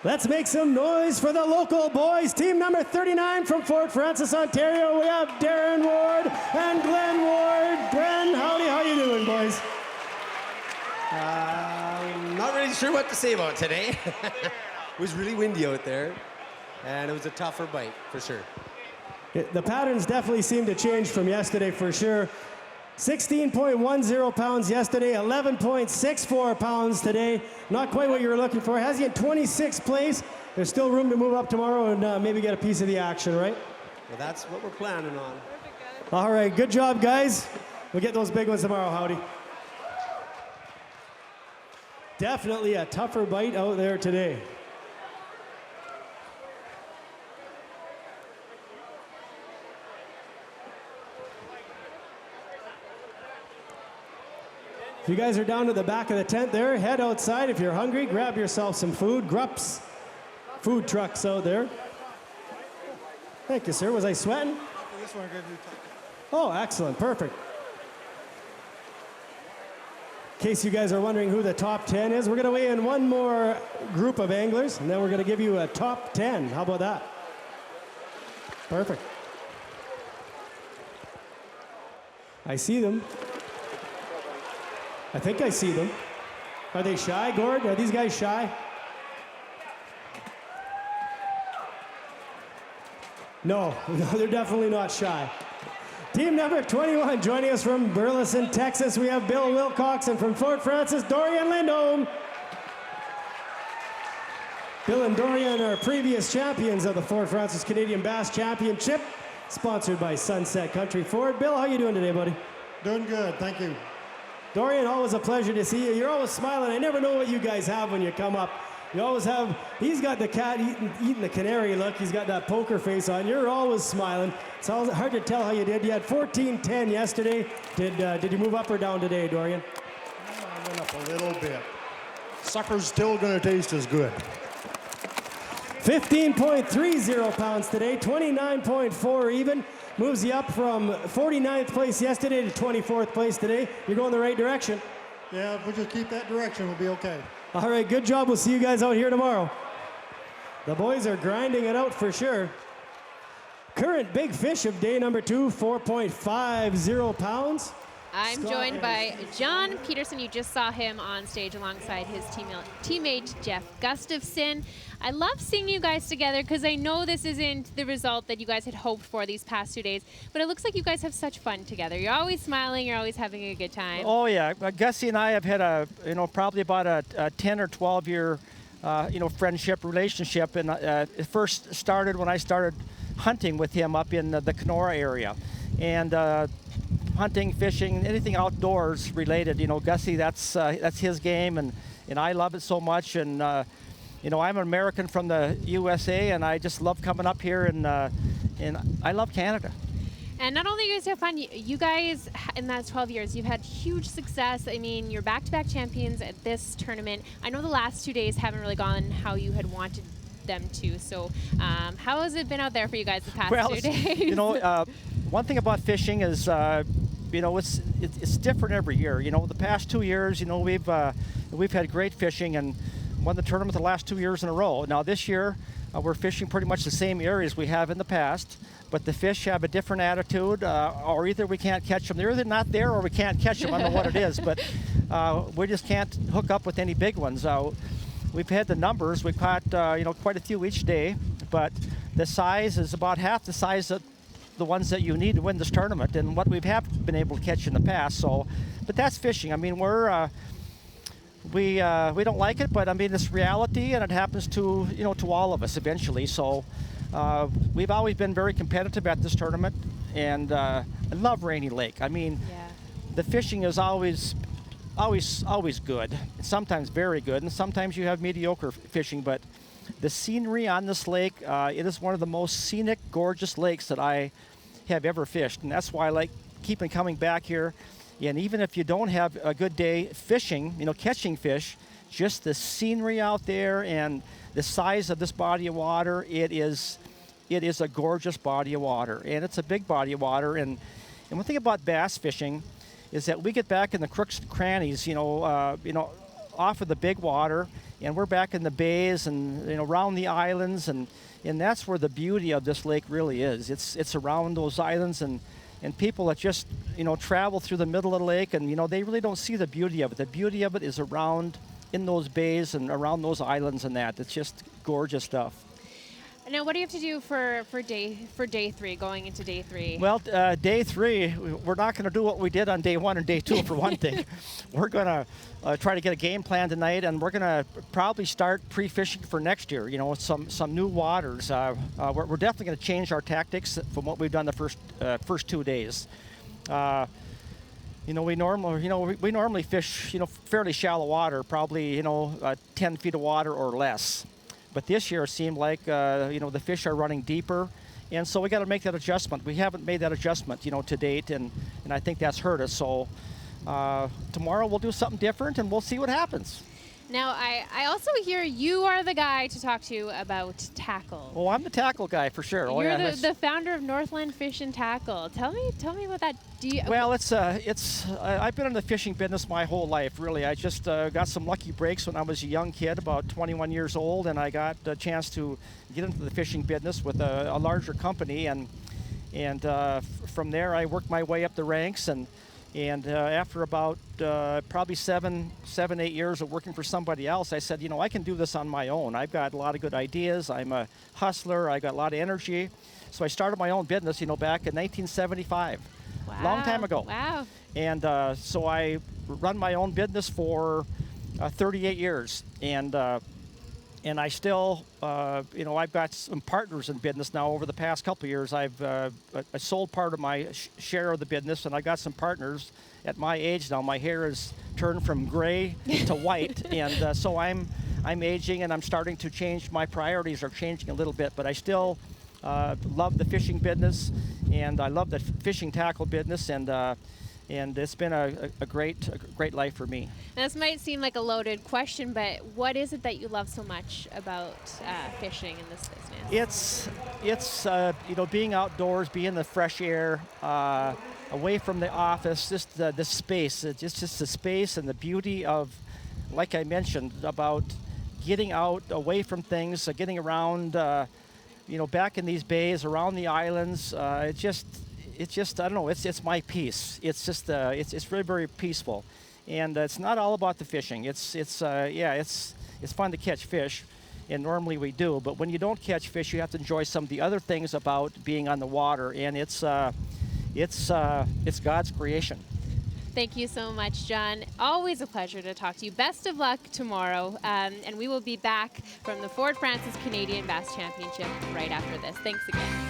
Let's make some noise for the local boys. Team number 39 from Fort Frances, Ontario. We have Darren Ward and Glenn Ward. Glenn, howdy, how you doing, boys? Not really sure what to say about today. It was really windy out there, and it was a tougher bite, for sure. The patterns definitely seem to change from yesterday, for sure. 16.10 pounds yesterday, 11.64 pounds today. Not quite what you were looking for. Has you in 26th place. There's still room to move up tomorrow and maybe get a piece of the action, right? Well, that's what we're planning on. All right, good job, guys. We'll get those big ones tomorrow, howdy. Definitely a tougher bite out there today. If you guys are down to the back of the tent there, head outside. If you're hungry, grab yourself some food. Grups food trucks out there. Thank you, sir. Was I sweating? This one, good. Oh, excellent. Perfect. In case you guys are wondering who the top 10 is, we're going to weigh in one more group of anglers, and then we're going to give you a top 10. How about that? Perfect. I see them. I think I see them. Are they shy, Gord? Are these guys shy? No, they're definitely not shy. Team number 21 joining us from Burleson, Texas. We have Bill Wilcox, and from Fort Frances, Dorian Lindholm. Bill and Dorian are previous champions of the Fort Frances Canadian Bass Championship, sponsored by Sunset Country Ford. Bill, how you doing today, buddy? Doing good, thank you. Dorian, always a pleasure to see you. You're always smiling. I never know what you guys have when you come up. You always have, he's got the cat eating the canary look. He's got that poker face on. You're always smiling. It's hard to tell how you did. You had 14-10 yesterday. Did you move up or down today, Dorian? I went up a little bit. Supper's still going to taste as good. 15.30 pounds today, 29.4 even. Moves you up from 49th place yesterday to 24th place today. You're going the right direction. Yeah, if we just keep that direction, we'll be okay. All right, good job. We'll see you guys out here tomorrow. The boys are grinding it out for sure. Current big fish of day number 2, 4.50 pounds. I'm joined by John Peterson. You just saw him on stage alongside his teammate Jeff Gustafson. I love seeing you guys together because I know this isn't the result that you guys had hoped for these past 2 days, but it looks like you guys have such fun together. You're always smiling. You're always having a good time. Oh yeah, Gussie and I have had probably about a 10 or 12 year, friendship relationship, and it first started when I started hunting with him up in the Kenora area, and hunting, fishing, anything outdoors related. Gussie, that's his game, and I love it so much. And I'm an American from the USA, and I just love coming up here, and I love Canada. And not only do you guys have fun, you guys, in that 12 years, you've had huge success. I mean, you're back-to-back champions at this tournament. I know the last 2 days haven't really gone how you had wanted them to. So how has it been out there for you guys the past 2 days? One thing about fishing is, it's different every year. The past 2 years, we've had great fishing and won the tournament the last 2 years in a row. Now this year, we're fishing pretty much the same areas we have in the past, but the fish have a different attitude, or either we can't catch them. They're either not there or we can't catch them. I don't know what it is, but we just can't hook up with any big ones. We've had the numbers. We caught, quite a few each day, but the size is about half the size of the ones that you need to win this tournament and what we have been able to catch in the past. But that's fishing. I mean, we don't like it, but I mean, it's reality, and it happens to all of us eventually. So we've always been very competitive at this tournament, and I love Rainy Lake. I mean, the fishing is always good. Sometimes very good, and sometimes you have mediocre fishing. But the scenery on this lake, it is one of the most scenic, gorgeous lakes that I have ever fished, and that's why I like keeping coming back here. And even if you don't have a good day fishing, catching fish, just the scenery out there and the size of this body of water, it is a gorgeous body of water, and it's a big body of water. And one thing about bass fishing is that we get back in the crooks and crannies, off of the big water, and we're back in the bays and around the islands, and that's where the beauty of this lake really is. It's around those islands, and people that just travel through the middle of the lake, and they really don't see the beauty of it. The beauty of it is around in those bays and around those islands, and it's just gorgeous stuff. Now, what do you have to do for day 3, going into day 3? Well, day 3, we're not going to do what we did on day 1 and day 2 for one thing. We're going to try to get a game plan tonight, and we're going to probably start pre-fishing for next year. Some new waters. We're definitely going to change our tactics from what we've done the first 2 days. We normally fish fairly shallow water, probably 10 feet of water or less. But this year it seemed like the fish are running deeper, and so we got to make that adjustment. We haven't made that adjustment to date, and I think that's hurt us. So tomorrow we'll do something different, and we'll see what happens. Now, I also hear you are the guy to talk to about tackle. Oh, I'm the tackle guy for sure. You're the founder of Northland Fish and Tackle. Tell me about that. Well, I've been in the fishing business my whole life, really. I just got some lucky breaks when I was a young kid, about 21 years old, and I got a chance to get into the fishing business with a larger company, and from there I worked my way up the ranks, and after about probably 7-8 years of working for somebody else, I said, I can do this on my own. I've got a lot of good ideas. I'm a hustler. I got a lot of energy. So I started my own business, back in 1975. Wow. Long time ago. Wow. And so I run my own business for 38 years. And I still, I've got some partners in business now. Over the past couple of years, I've I sold part of my share of the business, and I got some partners. At my age now, my hair is turned from gray to white, and so I'm aging, and I'm starting to change. My priorities are changing a little bit, but I still love the fishing business, and I love the fishing tackle business, and it's been a great life for me. And this might seem like a loaded question, but what is it that you love so much about fishing in this business? It's being outdoors, being in the fresh air, away from the office, just the space. It's just the space and the beauty of, like I mentioned, about getting out away from things, getting around, back in these bays, around the islands. It's just I don't know. It's my peace. It's just it's very, very peaceful, and it's not all about the fishing. It's fun to catch fish, and normally we do. But when you don't catch fish, you have to enjoy some of the other things about being on the water, and it's God's creation. Thank you so much, John. Always a pleasure to talk to you. Best of luck tomorrow, and we will be back from the Fort Frances Canadian Bass Championship right after this. Thanks again.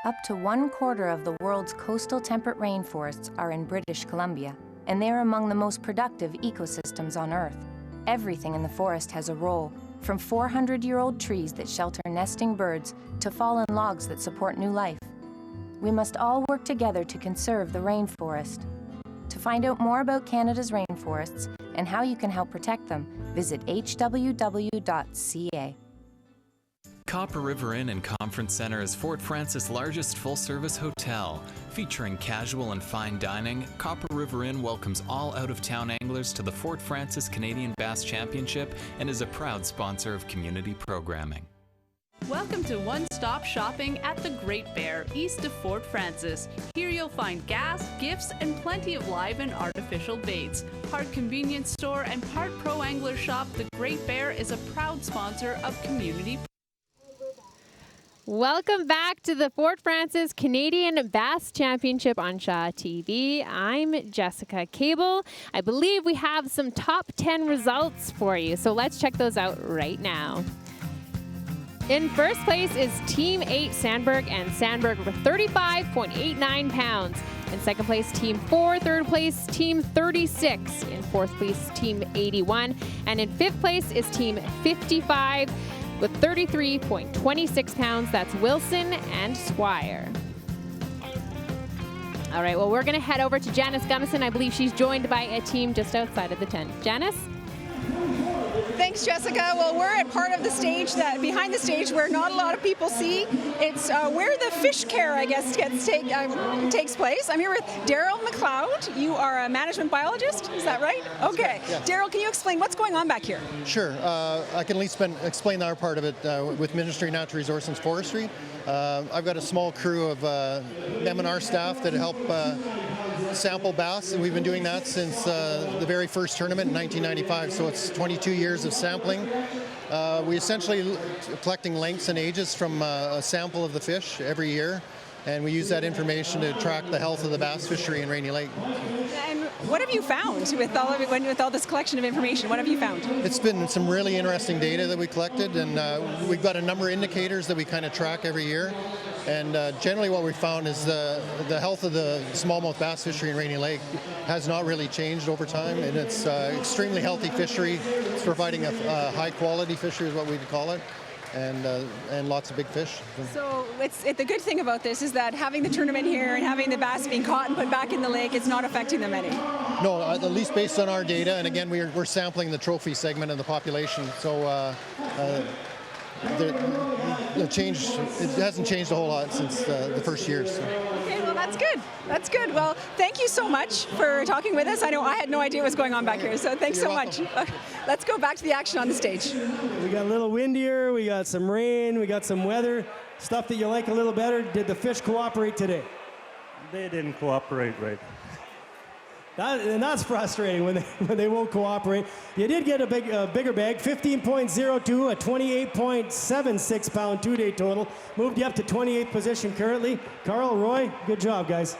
Up to 1/4 of the world's coastal temperate rainforests are in British Columbia, and they're among the most productive ecosystems on Earth. Everything in the forest has a role, from 400-year-old trees that shelter nesting birds to fallen logs that support new life. We must all work together to conserve the rainforest. To find out more about Canada's rainforests and how you can help protect them, visit hww.ca. Copper River Inn and Conference Center is Fort Frances' largest full-service hotel. Featuring casual and fine dining, Copper River Inn welcomes all out-of-town anglers to the Fort Frances Canadian Bass Championship and is a proud sponsor of community programming. Welcome to one-stop shopping at the Great Bear, east of Fort Frances. Here you'll find gas, gifts, and plenty of live and artificial baits. Part convenience store and part pro angler shop, the Great Bear is a proud sponsor of community. Welcome back to the Fort Frances Canadian Bass Championship on Shaw TV. I'm Jessica Cable. I believe we have some top 10 results for you, so let's check those out right now. In first place is Team 8 Sandberg and Sandberg with 35.89 pounds. In second place, Team 4. Third place, Team 36. In fourth place, Team 81. And in fifth place is Team 55 with 33.26 pounds. That's Wilson and Squire. All right, well, we're going to head over to Janice Gummison. I believe she's joined by a team just outside of the tent. Janice? Thanks, Jessica. Well, we're at part of the stage behind the stage where not a lot of people see. It's where the fish care, I guess, takes place. I'm here with Daryl McLeod. You are a management biologist, is that right? Okay. Yeah. Daryl, can you explain what's going on back here? Sure. I can at least explain our part of it with Ministry of Natural Resources and Forestry. I've got a small crew of M&R staff that help sample bass, and we've been doing that since the very first tournament in 1995, so it's 22 years of sampling. We essentially collecting lengths and ages from a sample of the fish every year, and we use that information to track the health of the bass fishery in Rainy Lake. And what have you found with all this collection of information? What have you found? It's been some really interesting data that we collected, and we've got a number of indicators that we kind of track every year. And generally what we found is the health of the smallmouth bass fishery in Rainy Lake has not really changed over time, and it's extremely healthy fishery. It's providing a high quality fishery is what we'd call it. And lots of big fish. So the good thing about this is that having the tournament here and having the bass being caught and put back in the lake, it's not affecting them any. No, at least based on our data, and again, we're sampling the trophy segment of the population. So changed. It hasn't changed a whole lot since the first year. So. Okay, well, that's good. That's good. Well, thank you so much for talking with us. I know I had no idea what was going on back here, so thanks so much. Let's go back to the action on the stage. We got a little windier, we got some rain, we got some weather, stuff that you like a little better. Did the fish cooperate today? They didn't cooperate right. And that's frustrating when they won't cooperate. You did get a bigger bag, 15.02, a 28.76 pound 2-day total. Moved you up to 28th position currently. Carl, Roy, good job, guys.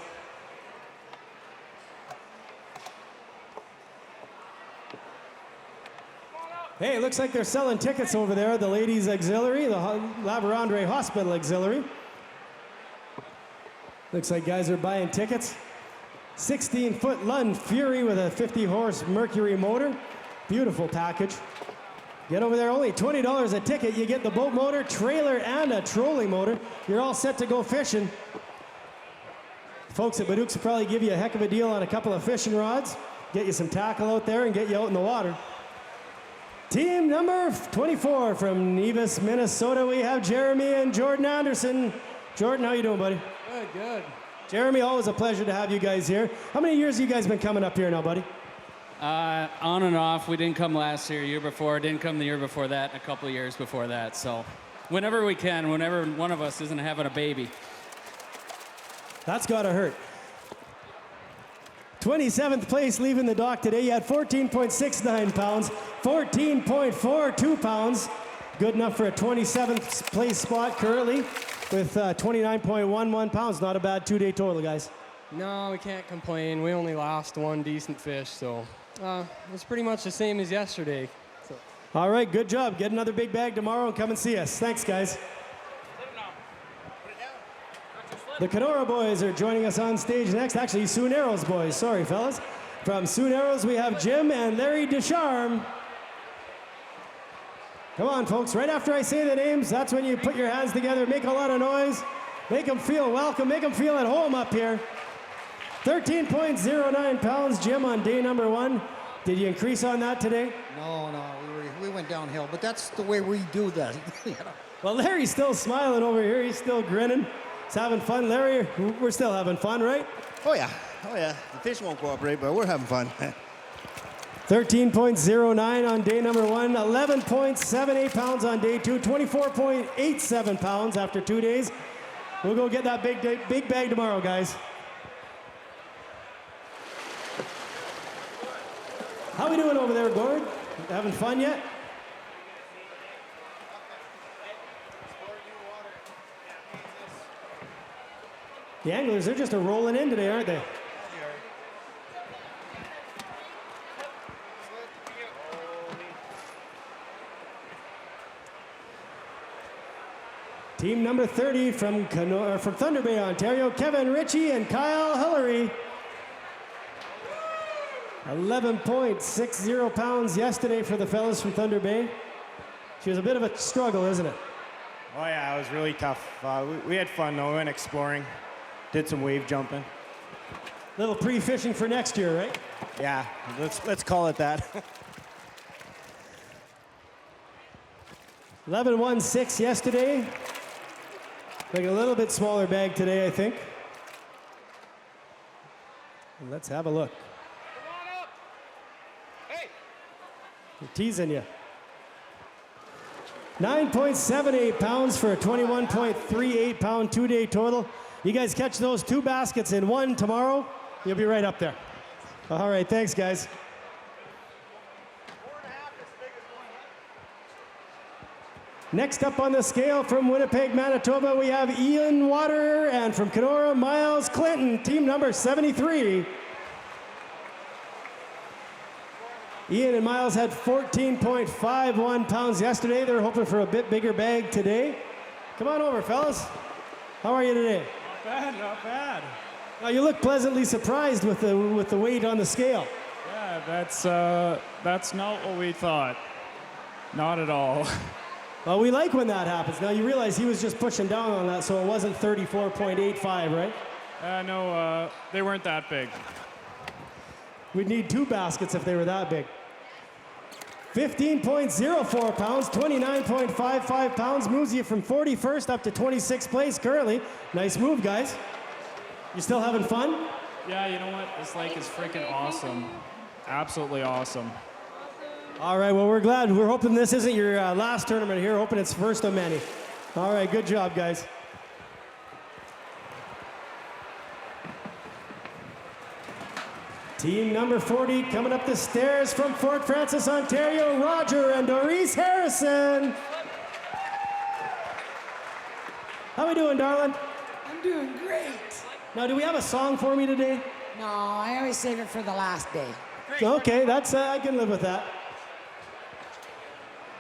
Hey, it looks like they're selling tickets over there, the ladies' auxiliary, the La Vérendrye Hospital auxiliary. Looks like guys are buying tickets. 16-foot Lund Fury with a 50-horse Mercury motor. Beautiful package. Get over there, only $20 a ticket. You get the boat motor, trailer, and a trolling motor. You're all set to go fishing. Folks at Baduk's will probably give you a heck of a deal on a couple of fishing rods. Get you some tackle out there and get you out in the water. Team number 24 from Nevis, Minnesota. We have Jeremy and Jordan Anderson. Jordan, how you doing, buddy? Good, good. Jeremy, always a pleasure to have you guys here. How many years have you guys been coming up here now, buddy? On and off. We didn't come last year before, didn't come the year before that, a couple of years before that. So whenever we can, whenever one of us isn't having a baby. That's gotta hurt. 27th place leaving the dock today. You had 14.69 pounds, 14.42 pounds. Good enough for a 27th place spot currently with 29.11 pounds. Not a bad 2-day total, guys. No, we can't complain. We only lost one decent fish, so it's pretty much the same as yesterday. So. All right, good job. Get another big bag tomorrow and come and see us. Thanks, guys. The Kenora boys are joining us on stage next. Actually, Sioux Narrows boys. Sorry, fellas. From Sioux Narrows, we have Jim and Larry Descharme. Come on, folks. Right after I say the names, that's when you put your hands together, make a lot of noise, make them feel welcome, make them feel at home up here. 13.09 pounds, Jim, on day number 1. Did you increase on that today? No, we went downhill, but that's the way we do that. Well, Larry's still smiling over here. He's still grinning. He's having fun. Larry, we're still having fun, right? Oh, yeah. Oh, yeah. The fish won't cooperate, but we're having fun. 13.09 on day number 1, 11.78 pounds on day 2, 24.87 pounds after 2 days. We'll go get that big bag tomorrow, guys. How we doing over there, Gord? Having fun yet? The anglers, they're just rolling in today, aren't they? Team number 30 from Thunder Bay, Ontario, Kevin Ritchie and Kyle Hillary. 11.60 pounds yesterday for the fellas from Thunder Bay. She was a bit of a struggle, isn't it? Oh, yeah, it was really tough. We had fun, though. We went exploring, did some wave jumping. Little pre-fishing for next year, right? Yeah, let's call it that. 11.16 yesterday. Like a little bit smaller bag today, I think. And let's have a look. We're teasing you. 9.78 pounds for a 21.38 pound 2-day total. You guys catch those 2 baskets in 1 tomorrow, you'll be right up there. All right, thanks, guys. Next up on the scale from Winnipeg, Manitoba, we have Ian Water, and from Kenora, Miles Clinton, team number 73. Ian and Miles had 14.51 pounds yesterday. They're hoping for a bit bigger bag today. Come on over, fellas. How are you today? Not bad, not bad. Now, you look pleasantly surprised with the weight on the scale. Yeah, that's not what we thought. Not at all. Well, we like when that happens. Now, you realize he was just pushing down on that, so it wasn't 34.85, right? No, they weren't that big. We'd need 2 baskets if they were that big. 15.04 pounds, 29.55 pounds, moves you from 41st up to 26th place currently. Nice move, guys. You still having fun? Yeah, you know what? This lake is freaking awesome. Absolutely awesome. All right, well, we're glad. We're hoping this isn't your last tournament here. Hoping it's first of many. All right, good job, guys. Team number 40 coming up the stairs from Fort Francis, Ontario, Roger and Doris Harrison. How we doing, darling? I'm doing great. Now, do we have a song for me today? No, I always save it for the last day. Okay, that's I can live with that.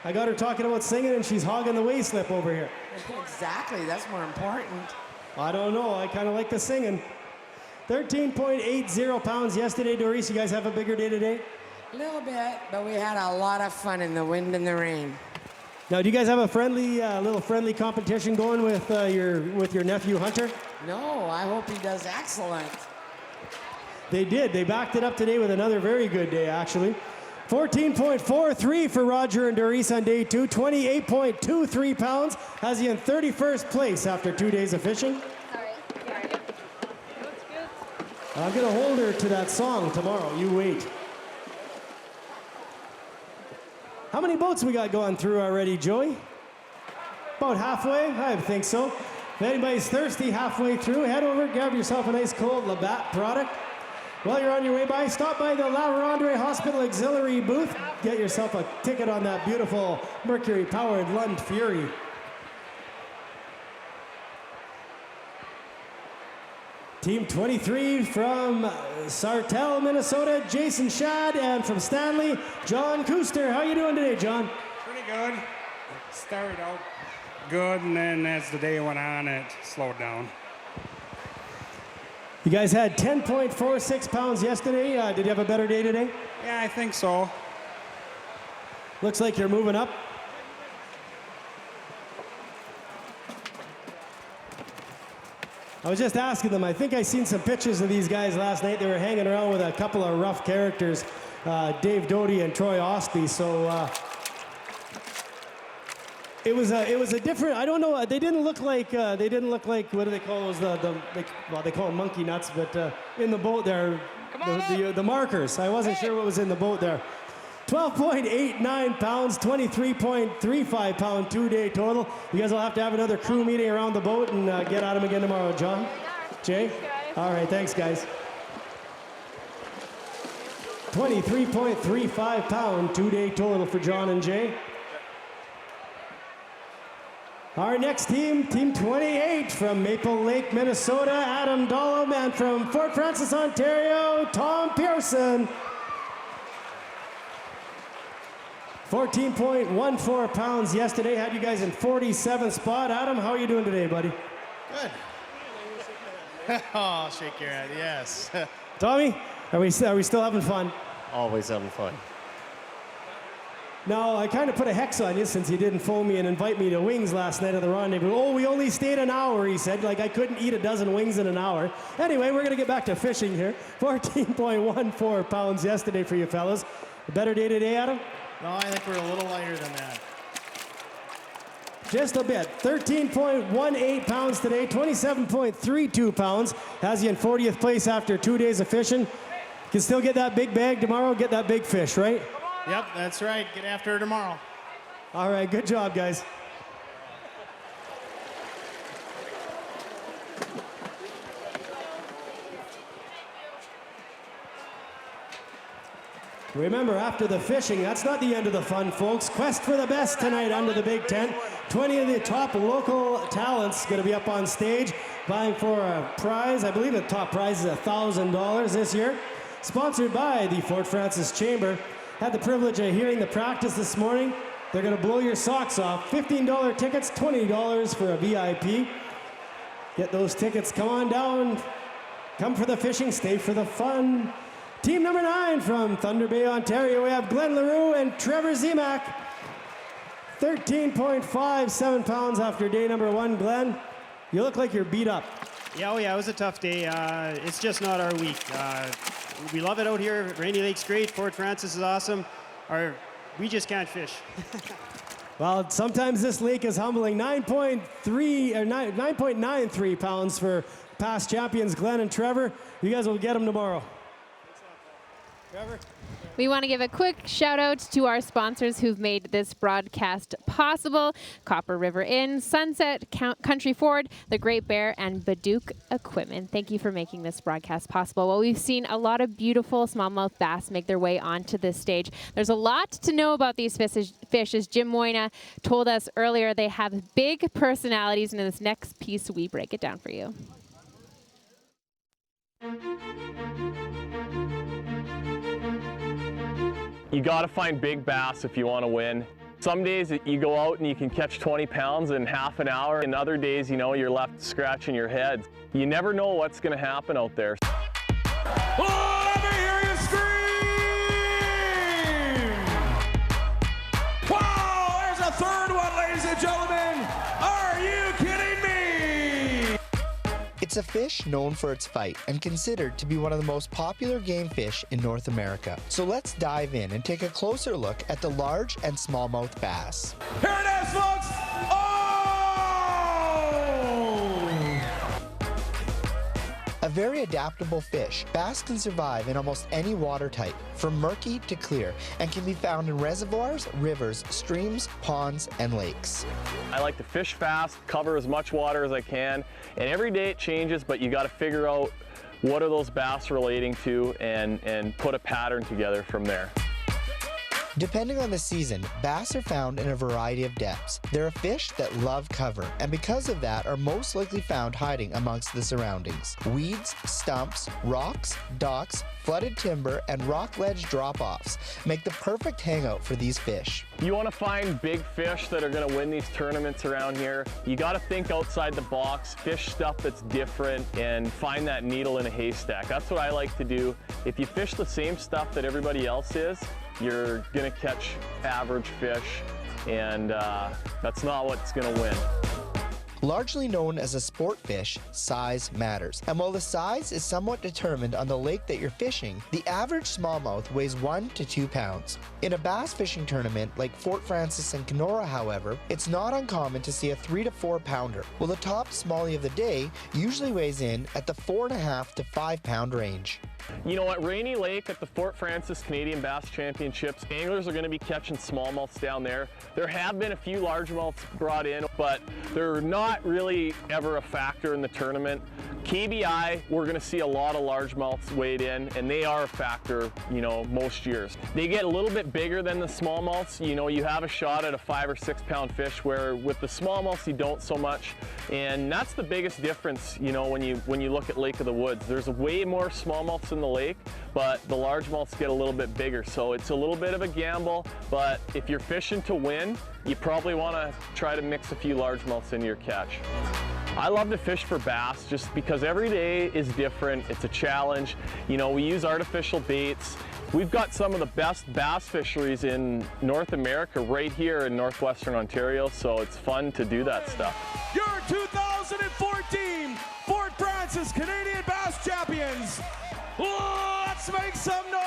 I got her talking about singing and she's hogging the waist slip over here. Exactly, that's more important. I don't know, I kind of like the singing. 13.80 pounds yesterday. Doris, you guys have a bigger day today? A little bit, but we had a lot of fun in the wind and the rain. Now, do you guys have a friendly, little friendly competition going with your nephew Hunter? No, I hope he does excellent. They did. They backed it up today with another very good day, actually. 14.43 for Roger and Doris on day 2. 28.23 pounds. Has you in 31st place after 2 days of fishing. I'm going to hold her to that song tomorrow. You wait. How many boats we got going through already, Joey? About halfway? I think so. If anybody's thirsty halfway through, head over, grab yourself a nice cold Labatt product. While you're on your way by, stop by the La Vérendrye Hospital Auxiliary booth. Get yourself a ticket on that beautiful Mercury-powered Lund Fury. Team 23 from Sartell, Minnesota, Jason Shad, and from Stanley, John Kuster. How you doing today, John? Pretty good. Started out good, and then as the day went on, it slowed down. You guys had 10.46 pounds yesterday. Did you have a better day today? Yeah, I think so. Looks like you're moving up. I was just asking them, I think I seen some pictures of these guys last night. They were hanging around with a couple of rough characters, Dave Doty and Troy Ostby. So it was a different, I don't know, they didn't look like, what do they call those, well, they call them monkey nuts, but in the boat there, the markers. I wasn't sure what was in the boat there. 12.89 pounds, 23.35 pound 2-day total. You guys will have to have another crew meeting around the boat and get at them again tomorrow. John? Jay? All right, thanks, guys. 23.35 pound 2-day total for John and Jay. Our next team, Team 28 from Maple Lake, Minnesota, Adam Dollum, and from Fort Francis, Ontario, Tom Pearson. 14.14 pounds yesterday, had you guys in 47th spot. Adam, how are you doing today, buddy? Good. Oh, shake your head, yes. Tommy, are we still having fun? Always having fun. Now, I kind of put a hex on you since you didn't phone me and invite me to wings last night at the rendezvous. Oh, we only stayed an hour, he said. Like I couldn't eat a dozen wings in an hour. Anyway, we're going to get back to fishing here. 14.14 pounds yesterday for you fellas. A better day today, Adam? No, I think we're a little lighter than that. Just a bit. 13.18 pounds today, 27.32 pounds. Has you in 40th place after 2 days of fishing. Can still get that big bag tomorrow, get that big fish, right? Yep, that's right. Get after her tomorrow. All right, good job, guys. Remember, after the fishing, that's not the end of the fun, folks. Quest for the best tonight under the big tent. 20 of the top local talents going to be up on stage, vying for a prize. I believe the top prize is $1,000 this year. Sponsored by the Fort Francis Chamber. Had the privilege of hearing the practice this morning. They're going to blow your socks off. $15 tickets, $20 for a VIP. Get those tickets. Come on down. Come for the fishing, stay for the fun. Team number 9 from Thunder Bay, Ontario, we have Glenn LaRue and Trevor Zemak. 13.57 pounds after day number 1. Glenn, you look like you're beat up. Yeah, it was a tough day. It's just not our week. We love it out here. Rainy Lake's great. Fort Francis is awesome. Our we just can't fish. Well, sometimes this lake is humbling. 9.93 pounds for past champions Glenn and Trevor. You guys will get them tomorrow. Trevor? We want to give a quick shout out to our sponsors who've made this broadcast possible: Copper River Inn, Sunset Country Ford, the Great Bear, and Baduke Equipment. Thank you for making this broadcast possible. Well, we've seen a lot of beautiful smallmouth bass make their way onto this stage. There's a lot to know about these fish. As Jim Moyna told us earlier, they have big personalities, and in this next piece, we break it down for you. You got to find big bass if you want to win. Some days you go out and you can catch 20 pounds in half an hour, and other days, you know, you're left scratching your head. You never know what's going to happen out there. Oh, let me hear you scream! Wow, there's a third one, ladies and gentlemen. Are you kidding me? It's a fish known for its fight and considered to be one of the most popular game fish in North America. So let's dive in and take a closer look at the large and smallmouth bass. Here it is, folks! A very adaptable fish, bass can survive in almost any water type, from murky to clear, and can be found in reservoirs, rivers, streams, ponds, and lakes. I like to fish fast, cover as much water as I can, and every day it changes, but you got to figure out what are those bass relating to and put a pattern together from there. Depending on the season, bass are found in a variety of depths. They're a fish that love cover, and because of that are most likely found hiding amongst the surroundings. Weeds, stumps, rocks, docks, flooded timber, and rock ledge drop-offs make the perfect hangout for these fish. You want to find big fish that are going to win these tournaments around here. You got to think outside the box, fish stuff that's different, and find that needle in a haystack. That's what I like to do. If you fish the same stuff that everybody else is, you're going to catch average fish, and that's not what's going to win. Largely known as a sport fish, size matters. And while the size is somewhat determined on the lake that you're fishing, the average smallmouth weighs 1 to 2 pounds. In a bass fishing tournament like Fort Frances and Kenora, however, it's not uncommon to see a 3 to 4 pounder, while the top smallie of the day usually weighs in at the 4.5 to 5 pound range. You know, at Rainy Lake at the Fort Frances Canadian Bass Championships, anglers are going to be catching smallmouths down there. There have been a few largemouths brought in, but they're not really ever a factor in the tournament. KBI, we're going to see a lot of largemouths weighed in, and they are a factor, you know, most years. They get a little bit bigger than the smallmouths. You know, you have a shot at a 5 or 6 pound fish, where with the smallmouths you don't so much, and that's the biggest difference. You know, when you look at Lake of the Woods, there's way more smallmouths in the lake, but the largemouths get a little bit bigger, so it's a little bit of a gamble. But if you're fishing to win, you probably want to try to mix a few largemouths into your catch. I love to fish for bass just because every day is different. It's a challenge. You know, we use artificial baits. We've got some of the best bass fisheries in North America right here in northwestern Ontario, so it's fun to do that stuff. Your 2014 Fort Frances Canadian Bass Champions. Let's make some noise!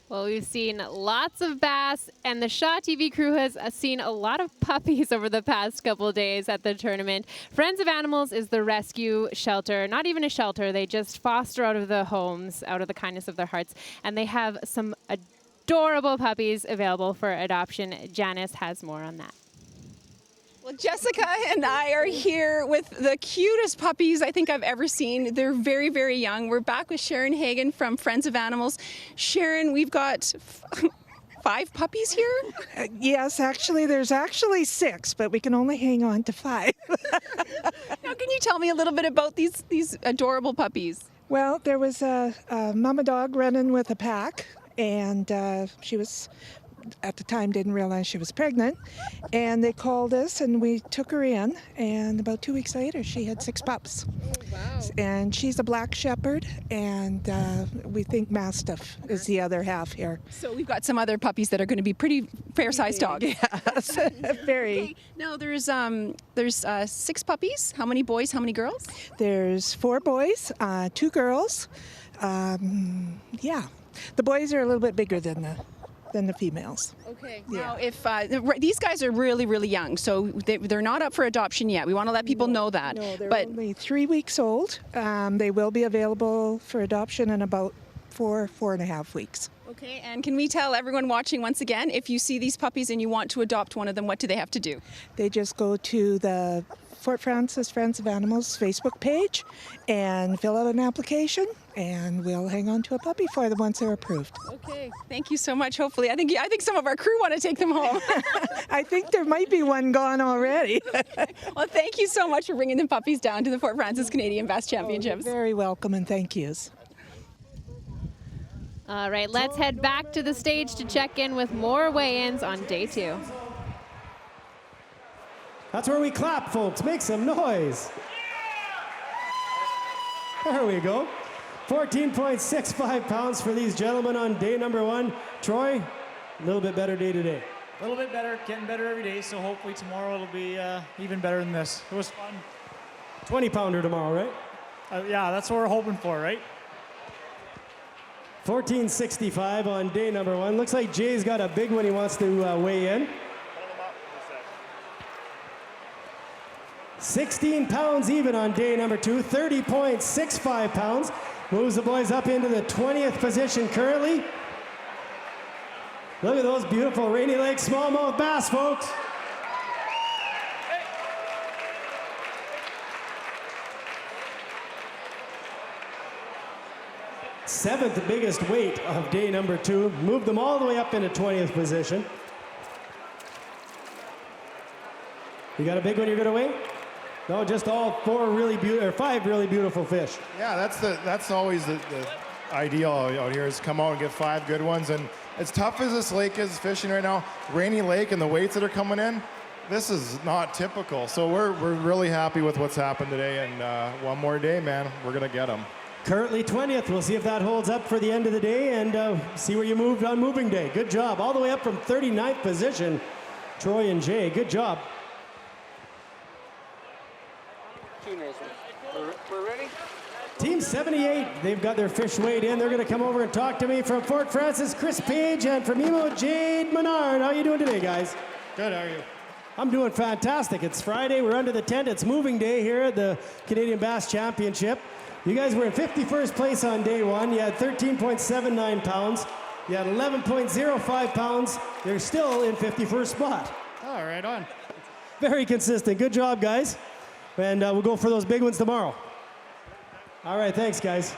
Well, we've seen lots of bass, and the Shaw TV crew has seen a lot of puppies over the past couple days at the tournament. Friends of Animals is the rescue shelter, not even a shelter. They just foster out of the homes, out of the kindness of their hearts, and they have some adorable puppies available for adoption. Janice has more on that. Well, Jessica and I are here with the cutest puppies I think I've ever seen. They're very, very young. We're back with Sharon Hagan from Friends of Animals. Sharon, we've got 5 puppies here? Yes, actually, there's actually 6, but we can only hang on to 5. Now, can you tell me a little bit about these adorable puppies? Well, there was a mama dog running with a pack, and she was at the time didn't realize she was pregnant. And they called us and we took her in. And about 2 weeks later, she had 6 pups. Wow. And she's a black shepherd, and we think Mastiff is the other half here. So we've got some other puppies that are going to be pretty fair-sized dogs. Yes, very. Okay. Now there's 6 puppies. How many boys? How many girls? There's 4 boys, 2 girls. Yeah, the boys are a little bit bigger than the females. Okay. Yeah. Now, if these guys are really, really young, so they're not up for adoption yet. We want to let people know that. No, they're only 3 weeks old. They will be available for adoption in about 4.5 weeks. Okay, and can we tell everyone watching once again, if you see these puppies and you want to adopt one of them, what do they have to do? They just go to the Fort Frances Friends of Animals Facebook page and fill out an application, and we'll hang on to a puppy for them once they're approved. Okay, thank you so much. Hopefully, I think some of our crew want to take them home. I think there might be one gone already. Well, thank you so much for bringing the puppies down to the Fort Frances Canadian Bass Championships. You're very welcome, and thank yous. All right, let's head back to the stage to check in with more weigh-ins on day 2. That's where we clap, folks. Make some noise. There we go. 14.65 pounds for these gentlemen on day number 1. Troy, a little bit better day today. A little bit better, getting better every day, so hopefully tomorrow it'll be even better than this. It was fun. 20-pounder tomorrow, right? Yeah, that's what we're hoping for, right? 14.65 on day number 1. Looks like Jay's got a big one he wants to weigh in. 16 pounds even on day number 2, 30.65 pounds. Moves the boys up into the 20th position currently. Look at those beautiful Rainy Lake smallmouth bass, folks. Seventh biggest weight of day number 2. Moved them all the way up into 20th position. You got a big one you're going to weigh? No, just all 5 really beautiful fish. Yeah, that's always the ideal out here is come out and get 5 good ones. And as tough as this lake is fishing right now, Rainy Lake and the weights that are coming in, this is not typical. So we're really happy with what's happened today. And one more day, man, we're gonna get them. Currently 20th. We'll see if that holds up for the end of the day and see where you moved on moving day. Good job. All the way up from 39th position, Troy and Jay. Good job. We're ready? Team 78, they've got their fish weighed in. They're going to come over and talk to me from Fort Frances, Chris Page, and from Emo, Jade Menard. How are you doing today, guys? Good, how are you? I'm doing fantastic. It's Friday. We're under the tent. It's moving day here at the Canadian Bass Championship. You guys were in 51st place on day 1. You had 13.79 pounds. You had 11.05 pounds. They're still in 51st spot. Oh, right on. Very consistent. Good job, guys. And we'll go for those big ones tomorrow. All right, thanks, guys.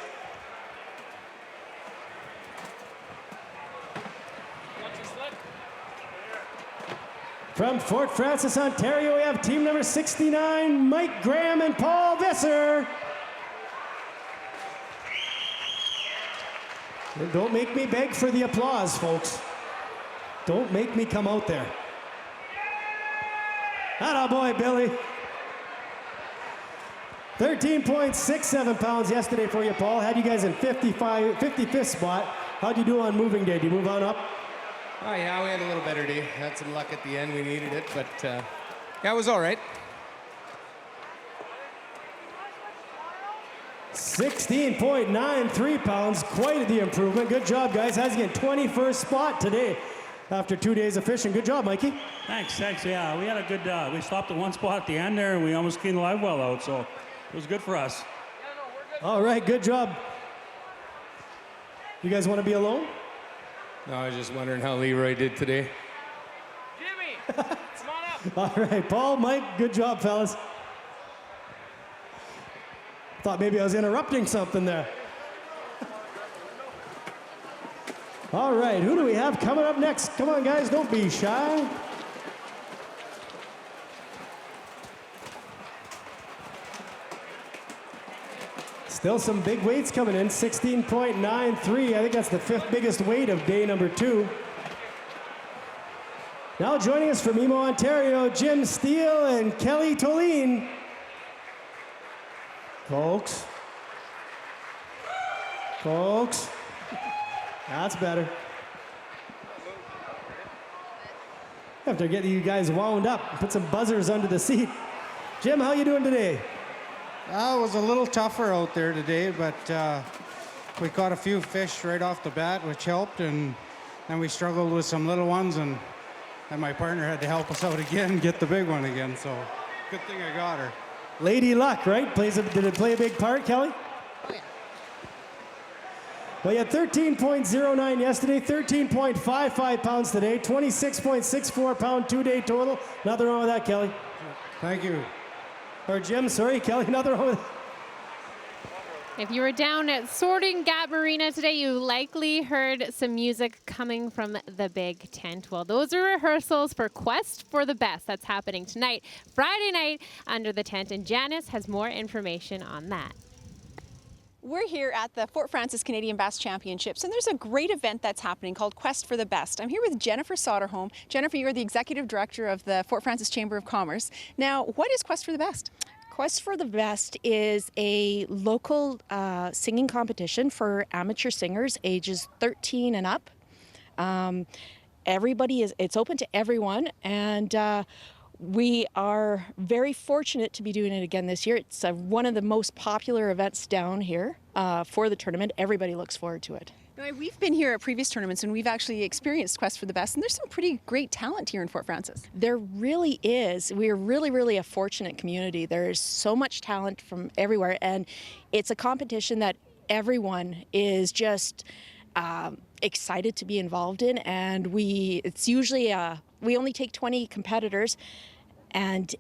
From Fort Frances, Ontario, we have team number 69, Mike Graham and Paul Visser. And don't make me beg for the applause, folks. Don't make me come out there. Atta boy, Billy. 13.67 pounds yesterday for you, Paul. Had you guys in 55th spot. How'd you do on moving day? Did you move on up? Oh, yeah, we had a little better day. Had some luck at the end. We needed it, but yeah, it was all right. 16.93 pounds. Quite the improvement. Good job, guys. Has you in 21st spot today after 2 days of fishing. Good job, Mikey. Thanks. Yeah, we had a good, we stopped at one spot at the end there, and we almost cleaned the live well out, so it was good for us. All right, good job. You guys want to be alone? No, I was just wondering how Leroy did today. Jimmy, come on up. All right, Paul, Mike, good job, fellas. Thought maybe I was interrupting something there. All right, who do we have coming up next? Come on, guys, don't be shy. Still some big weights coming in, 16.93. I think that's the 5th biggest weight of day number 2. Now joining us from Emo, Ontario, Jim Steele and Kelly Toline. Folks. That's better. Have to get you guys wound up. Put some buzzers under the seat. Jim, how you doing today? It was a little tougher out there today, but we caught a few fish right off the bat, which helped, and then we struggled with some little ones, and then my partner had to help us out again, get the big one again, so good thing I got her. Lady Luck, right? Did it play a big part, Kelly? Oh, yeah. Well, you had 13.09 yesterday, 13.55 pounds today, 26.64 pound 2-day total. Nothing wrong with that, Kelly. Thank you. Or Jim, sorry, Kelly, nothing wrong with that. If you were down at Sorting Gap Marina today, you likely heard some music coming from the big tent. Well, those are rehearsals for Quest for the Best. That's happening tonight, Friday night, under the tent. And Janice has more information on that. We're here at the Fort Frances Canadian Bass Championships, and there's a great event that's happening called Quest for the Best. I'm here with Jennifer Soderholm. Jennifer, you're the Executive Director of the Fort Frances Chamber of Commerce. Now, what is Quest for the Best? Quest for the Best is a local singing competition for amateur singers ages 13 and up. It's open to everyone, and we are very fortunate to be doing it again this year. It's one of the most popular events down here for the tournament. Everybody looks forward to it. Now, we've been here at previous tournaments and we've actually experienced Quest for the Best, and there's some pretty great talent here in Fort Frances. There really is. We're really, really a fortunate community. There's so much talent from everywhere, and it's a competition that everyone is just excited to be involved in, and it's usually we only take 20 competitors, and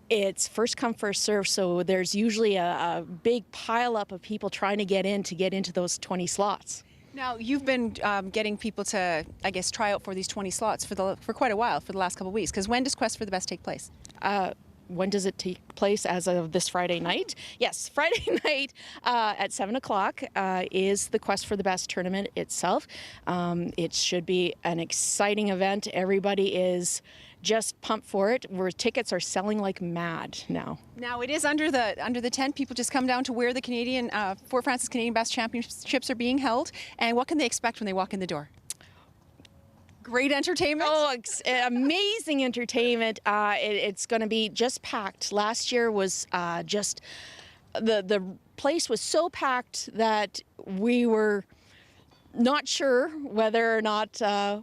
it's first come, first serve, so there's usually a big pile up of people trying to get into those 20 slots. Now, you've been getting people to, I guess, try out for these 20 slots for quite a while, for the last couple of weeks, because when does Quest for the Best take place? When does it take place? As of this Friday night? Yes, Friday night at 7 o'clock is the Quest for the Best tournament itself. It should be an exciting event. Everybody is just pumped for it. Tickets are selling like mad now. Now, it is under the tent. People just come down to where the Fort Frances Canadian Bass Championships are being held. And what can they expect when they walk in the door? Great entertainment? Oh, amazing entertainment. It's going to be just packed. Last year was just, the place was so packed that we were not sure whether or not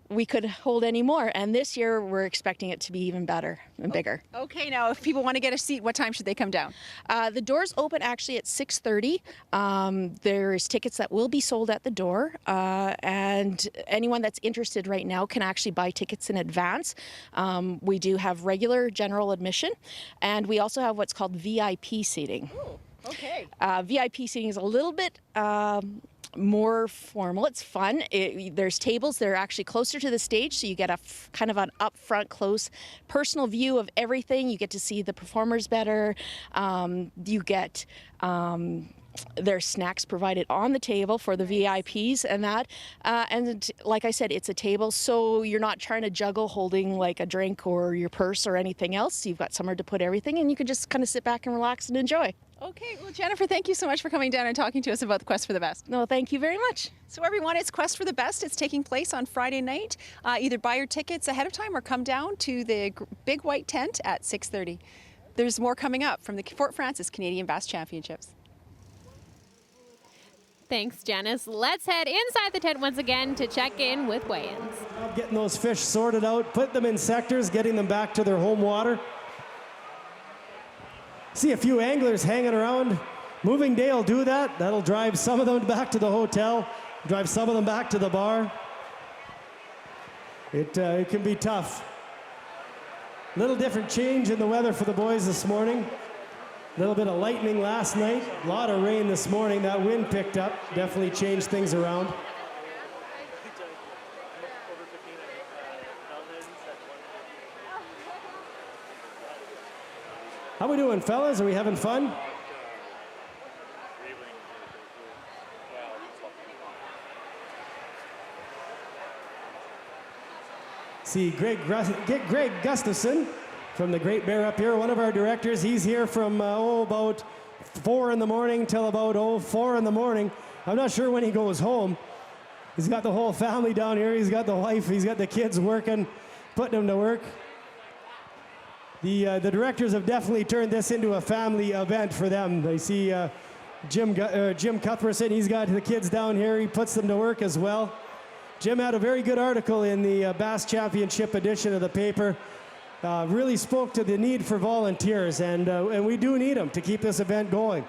we could hold any more. And this year we're expecting it to be even better and bigger. Okay, now if people want to get a seat, what time should they come down? The doors open actually at 6:30. There's tickets that will be sold at the door, and anyone that's interested right now can actually buy tickets in advance. We do have regular general admission, and we also have what's called VIP seating. Ooh, okay. VIP seating is a little bit more formal. It's fun. There's tables that are actually closer to the stage, so you get kind of an up-front, close, personal view of everything. You get to see the performers better. You get there's snacks provided on the table for the VIPs and that. And like I said, it's a table, so you're not trying to juggle holding like a drink or your purse or anything else. You've got somewhere to put everything, and you can just kind of sit back and relax and enjoy. Okay, well, Jennifer, thank you so much for coming down and talking to us about the Quest for the Best. No, thank you very much. So everyone, it's Quest for the Best. It's taking place on Friday night. Either buy your tickets ahead of time or come down to the big white tent at 6:30. There's more coming up from the Fort Frances Canadian Bass Championships. Thanks, Janice. Let's head inside the tent once again to check in with weigh-ins. Getting those fish sorted out, put them in sectors, getting them back to their home water. See a few anglers hanging around. Moving day will do that. That'll drive some of them back to the hotel, drive some of them back to the bar. It can be tough. Little different change in the weather for the boys this morning. A little bit of lightning last night, a lot of rain this morning. That wind picked up, definitely changed things around. How we doing, fellas? Are we having fun? See Greg Gustafson from the Great Bear up here, one of our directors. He's here from about 4 in the morning till about 4 in the morning. I'm not sure when he goes home. He's got the whole family down here. He's got the wife. He's got the kids working, putting them to work. The directors have definitely turned this into a family event for them. They see Jim Cuthbertson. He's got the kids down here. He puts them to work as well. Jim had a very good article in the Bass Championship edition of the paper. Really spoke to the need for volunteers, and we do need them to keep this event going.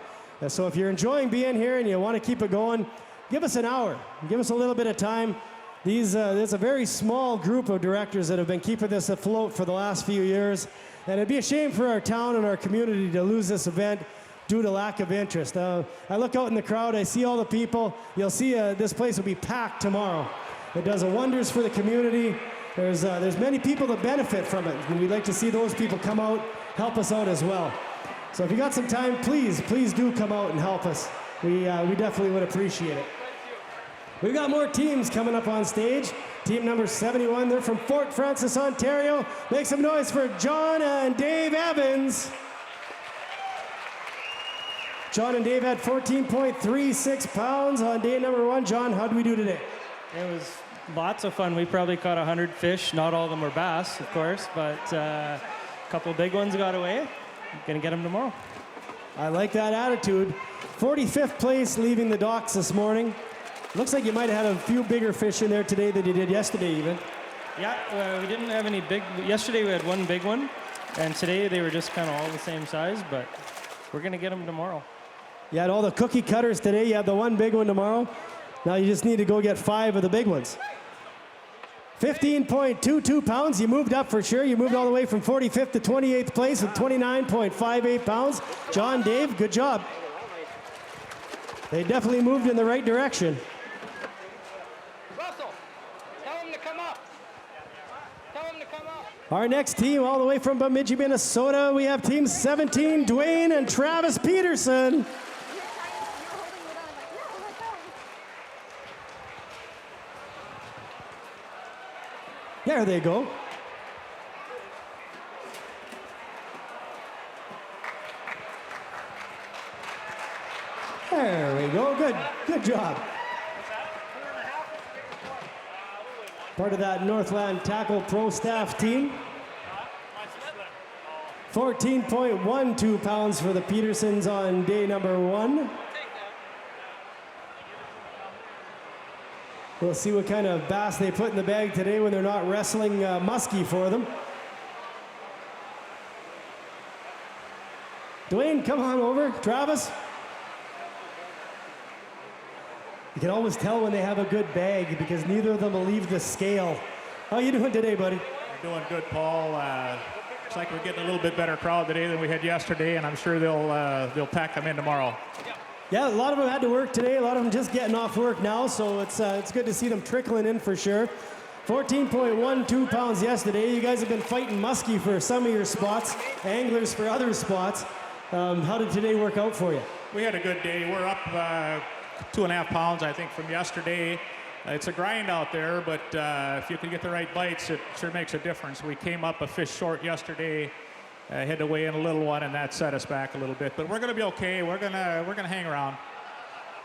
So if you're enjoying being here and you want to keep it going, give us an hour. Give us a little bit of time. There's a very small group of directors that have been keeping this afloat for the last few years, and it'd be a shame for our town and our community to lose this event due to lack of interest. I look out in the crowd, I see all the people. You'll see this place will be packed tomorrow. It does wonders for the community. There's many people that benefit from it, and we'd like to see those people come out, help us out as well. So if you got some time, please do come out and help us. We definitely would appreciate it. We've got more teams coming up on stage. Team number 71, they're from Fort Francis, Ontario. Make some noise for John and Dave Evans. John and Dave had 14.36 pounds on day number 1. John, how did we do today? It was lots of fun. We probably caught 100 fish. Not all of them were bass, of course, but a couple big ones got away. Gonna get them tomorrow. I like that attitude. 45th place leaving the docks this morning. Looks like you might have had a few bigger fish in there today than you did yesterday even. Yeah, we didn't have any big. Yesterday we had one big one, and today they were just kind of all the same size, but we're gonna get them tomorrow. You had all the cookie cutters today. You have the one big one tomorrow. Now you just need to go get 5 of the big ones. 15.22 pounds. You moved up for sure. You moved all the way from 45th to 28th place with 29.58 pounds. John, Dave, good job. They definitely moved in the right direction. Russell, tell him to come up. Tell him to come up. Our next team, all the way from Bemidji, Minnesota, we have Team 17, Dwayne and Travis Peterson. There they go. There we go. Good job. Part of that Northland Tackle Pro Staff team. 14.12 pounds for the Petersons on day number 1. We'll see what kind of bass they put in the bag today when they're not wrestling muskie for them. Dwayne, come on over. Travis. You can always tell when they have a good bag because neither of them will leave the scale. How you doing today, buddy? We're doing good, Paul. Looks like we're getting a little bit better crowd today than we had yesterday, and I'm sure they'll pack them in tomorrow. Yeah, a lot of them had to work today. A lot of them just getting off work now, so it's good to see them trickling in for sure. 14.12 pounds yesterday. You guys have been fighting muskie for some of your spots, anglers for other spots. How did today work out for you? We had a good day. We're up 2.5 pounds, I think, from yesterday. It's a grind out there, but if you can get the right bites, it sure makes a difference. We came up a fish short yesterday. Had to weigh in a little one, and that set us back a little bit. But we're going to be okay. We're gonna hang around.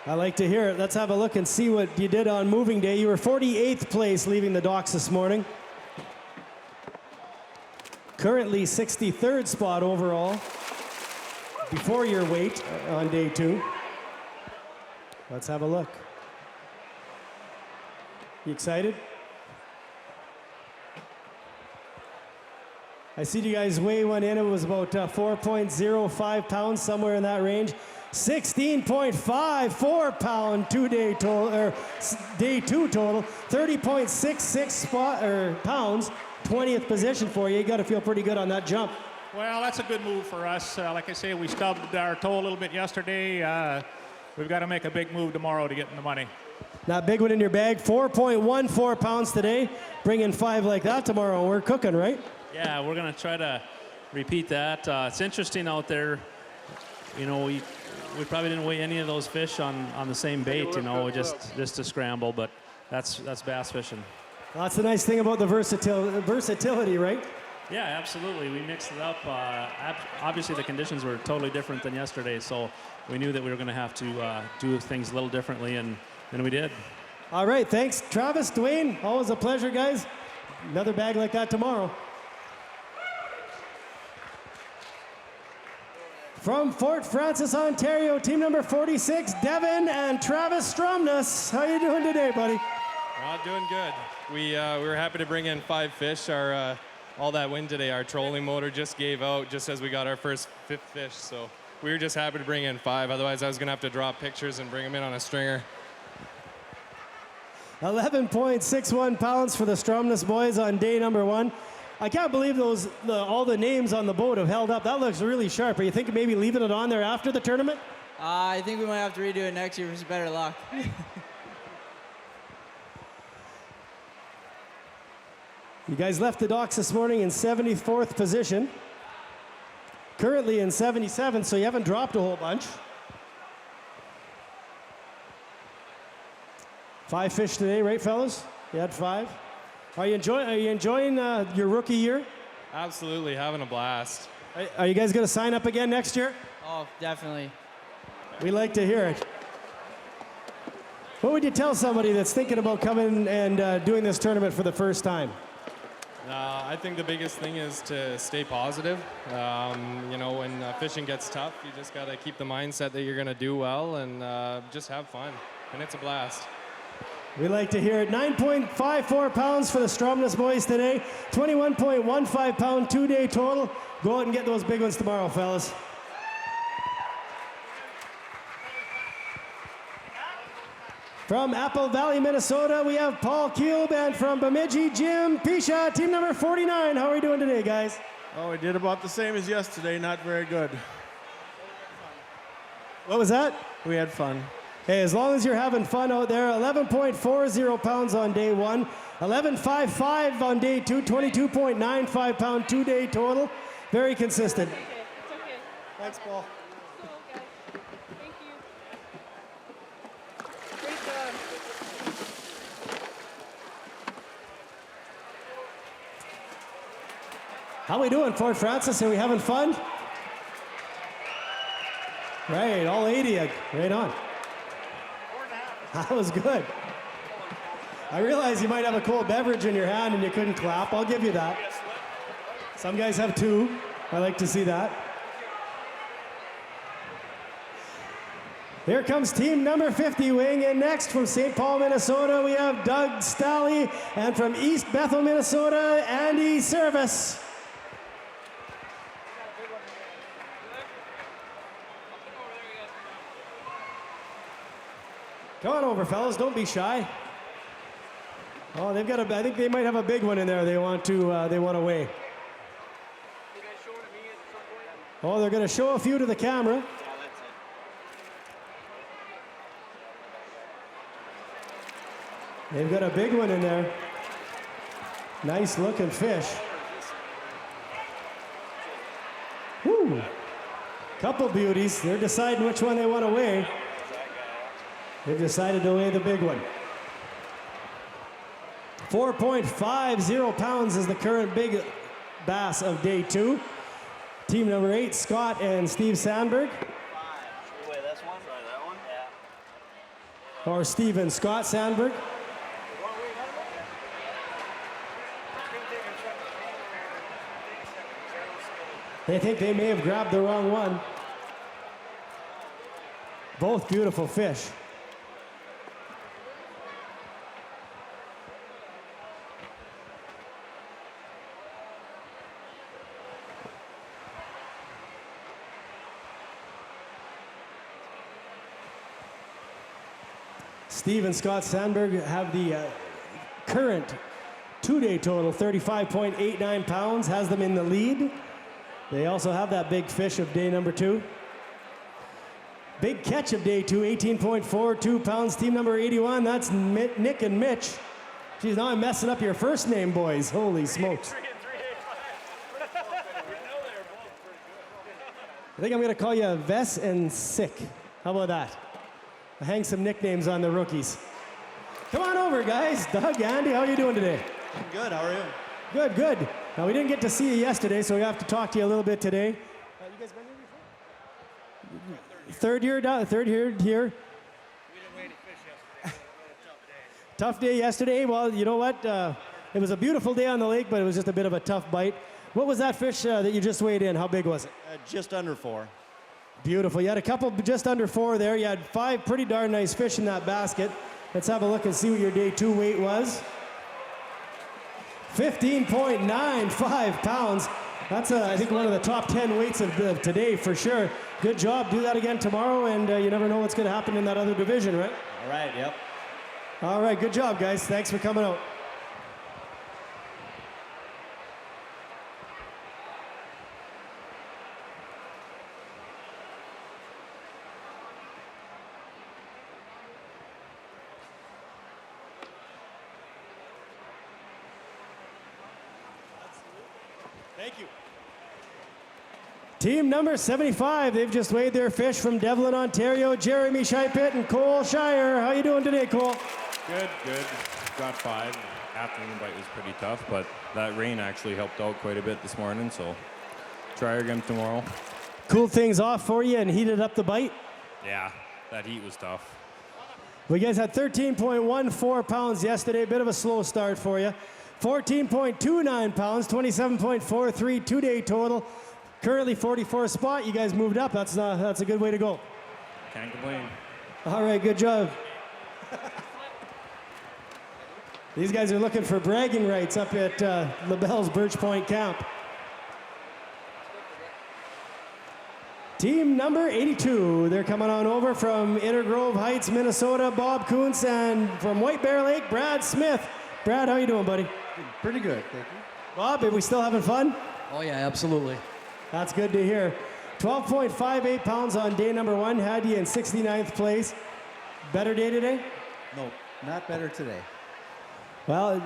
I like to hear it. Let's have a look and see what you did on moving day. You were 48th place leaving the docks this morning. Currently 63rd spot overall before your weight on day 2. Let's have a look. You excited? I see you guys weigh one in. It was about 4.05 pounds, somewhere in that range. 16.54 pound day 2 total. 30.66 pounds. 20th position for you. You got to feel pretty good on that jump. Well, that's a good move for us. Like I say, we stubbed our toe a little bit yesterday. We've got to make a big move tomorrow to get in the money. That big one in your bag. 4.14 pounds today. Bring in 5 like that tomorrow. We're cooking, right? Yeah, we're going to try to repeat that. It's interesting out there. You know, we probably didn't weigh any of those fish on the same bait, you know, just to scramble, but that's bass fishing. Well, that's the nice thing about the versatility, right? Yeah, absolutely. We mixed it up. Obviously, the conditions were totally different than yesterday, so we knew that we were going to have to do things a little differently, and we did. All right, thanks, Travis, Dwayne. Always a pleasure, guys. Another bag like that tomorrow. From Fort Francis, Ontario, team number 46, Devin and Travis Stromness. How you doing today, buddy? Doing good. We were happy to bring in 5 fish. Our all that wind today, our trolling motor just gave out just as we got our first 5th fish. So we were just happy to bring in 5. Otherwise, I was going to have to draw pictures and bring them in on a stringer. 11.61 pounds for the Stromness boys on day number 1. I can't believe all the names on the boat have held up. That looks really sharp. Are you thinking maybe leaving it on there after the tournament? I think we might have to redo it next year for some better luck. You guys left the docks this morning in 74th position. Currently in 77th, so you haven't dropped a whole bunch. 5 fish today, right, fellas? You had 5. Are you enjoying your rookie year? Absolutely, having a blast. Are you guys going to sign up again next year? Oh, definitely. We like to hear it. What would you tell somebody that's thinking about coming and doing this tournament for the first time? I think the biggest thing is to stay positive. You know, when fishing gets tough, you just got to keep the mindset that you're going to do well and just have fun. And it's a blast. We like to hear it. 9.54 pounds for the Stromness boys today. 21.15 pound 2-day total. Go out and get those big ones tomorrow, fellas. From Apple Valley, Minnesota, we have Paul Cube, and from Bemidji, Jim Pisha, team number 49. How are we doing today, guys? Oh, we did about the same as yesterday. Not very good. What was that? We had fun. Hey, as long as you're having fun out there, 11.40 pounds on day 1, 11.55 on day 2, 22.95 pound 2-day total. Very consistent. It's okay. Thanks, Paul. Okay. Thank you. Great job. How we doing, Fort Francis? Are we having fun? Right, all 80, right on. That was good. I realize you might have a cold beverage in your hand and you couldn't clap. I'll give you that. Some guys have 2. I like to see that. Here comes team number 50 weighing in next from St. Paul, Minnesota. We have Doug Stalley, and from East Bethel, Minnesota, Andy Service. Come on over, fellas. Don't be shy. Oh, they've got I think they might have a big one in there. They want to weigh. Oh, they're going to show a few to the camera. They've got a big one in there. Nice looking fish. Woo! Couple beauties. They're deciding which one they want to weigh. They've decided to weigh the big one. 4.50 pounds is the current big bass of day 2. Team number 8, Scott and Steve Sandberg. Or Steve and Scott Sandberg. They think they may have grabbed the wrong one. Both beautiful fish. Steve and Scott Sandberg have the current 2-day total, 35.89 pounds, has them in the lead. They also have that big fish of day number 2. Big catch of day 2, 18.42 pounds, team number 81. That's Nick and Mitch. Geez, now I'm messing up your first name, boys. Holy smokes. I think I'm going to call you Vess and Sick. How about that? I'll hang some nicknames on the rookies. Come on over, guys. Doug, Andy, how are you doing today? I'm good. How are you? Good, good. Now, we didn't get to see you yesterday, so we have to talk to you a little bit today. You guys been here before? Third year here. Tough day yesterday. Well, you know what? It was a beautiful day on the lake, but it was just a bit of a tough bite. What was that fish that you just weighed in? How big was it? Just under 4. Beautiful. You had a couple just under 4 there. You had 5 pretty darn nice fish in that basket. Let's have a look and see what your day 2 weight was. 15.95 pounds. That's, I think, one of the top 10 weights of today for sure. Good job. Do that again tomorrow, and you never know what's going to happen in that other division, right? All right, yep. All right, good job, guys. Thanks for coming out. Thank you. Team number 75, they've just weighed their fish from Devlin, Ontario. Jeremy Shipett and Cole Shire. How you doing today, Cole? Good, good. Got 5. Afternoon bite was pretty tough, but that rain actually helped out quite a bit this morning, so try again tomorrow. Cooled things off for you and heated up the bite? Yeah, that heat was tough. We guys had 13.14 pounds yesterday, a bit of a slow start for you. 14.29 pounds, 27.43 two-day total. Currently 44th spot. You guys moved up. That's a good way to go. Can't complain. All right, good job. These guys are looking for bragging rights up at LaBelle's Birch Point Camp. Team number 82, they're coming on over from Inner Grove Heights, Minnesota, Bob Kuntz, and from White Bear Lake, Brad Smith. Brad, how you doing, buddy? Pretty good, thank you. Bob, are we still having fun? Oh yeah, absolutely. That's good to hear. 12.58 pounds on day number 1, had you in 69th place. Better day today? No, not better today. Well,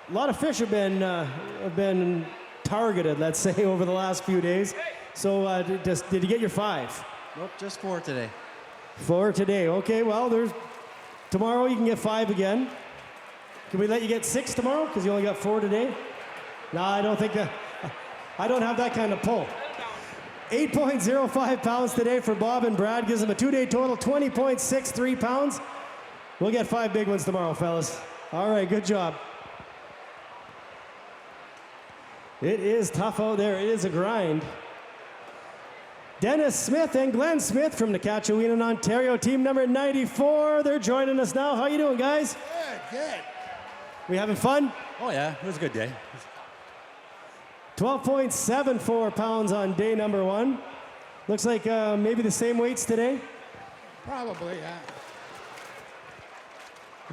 a lot of fish have been targeted, let's say, over the last few days. So did you get your 5? Nope, just 4 today. 4 today, okay. Well, tomorrow you can get 5 again. Can we let you get 6 tomorrow because you only got 4 today? No, I don't think that. I don't have that kind of pull. 8.05 pounds today for Bob and Brad gives them a 2-day total, 20.63 pounds. We'll get 5 big ones tomorrow, fellas. All right, good job. It is tough out there. It is a grind. Dennis Smith and Glenn Smith from Nakatchewinan, Ontario, team number 94. They're joining us now. How you doing, guys? Good. We having fun? Oh yeah, it was a good day. 12.74 pounds on day number 1. Looks like maybe the same weights today. Probably, yeah.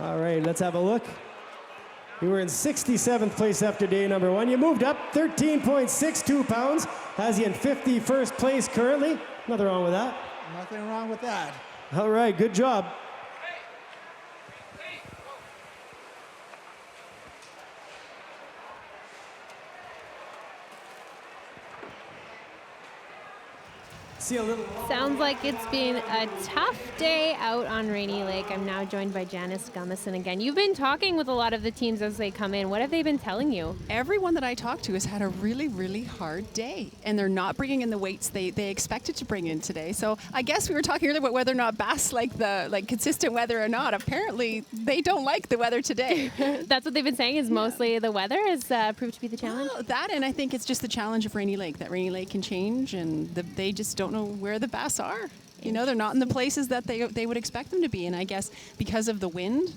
All right, let's have a look. You were in 67th place after day number 1. You moved up 13.62 pounds. Has you in 51st place currently. Nothing wrong with that. Nothing wrong with that. All right, good job. See a little. Sounds like it's been a tough day out on Rainy Lake. I'm now joined by Janice Gummison again. You've been talking with a lot of the teams as they come in. What have they been telling you? Everyone that I talked to has had a really, really hard day, and they're not bringing in the weights they expected to bring in today. So I guess we were talking earlier about whether or not bass like consistent weather or not. Apparently, they don't like the weather today. That's what they've been saying is mostly the weather has proved to be the challenge? Well, that, and I think it's just the challenge of Rainy Lake, that Rainy Lake can change, and they just don't know where the bass are. You know, they're not in the places that they would expect them to be. And I guess because of the wind,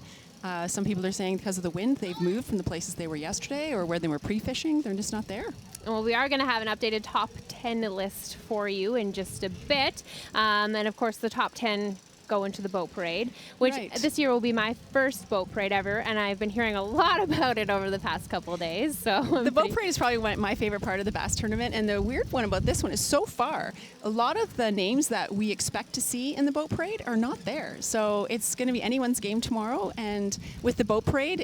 some people are saying because of the wind, they've moved from the places they were yesterday or where they were pre-fishing. They're just not there. Well, we are going to have an updated top 10 list for you in just a bit. And of course, the top 10 go into the boat parade, which this year will be my first boat parade ever, and I've been hearing a lot about it over the past couple of days. So the boat parade is probably my favorite part of the bass tournament, and the weird one about this one is so far, a lot of the names that we expect to see in the boat parade are not there. So it's going to be anyone's game tomorrow, and with the boat parade,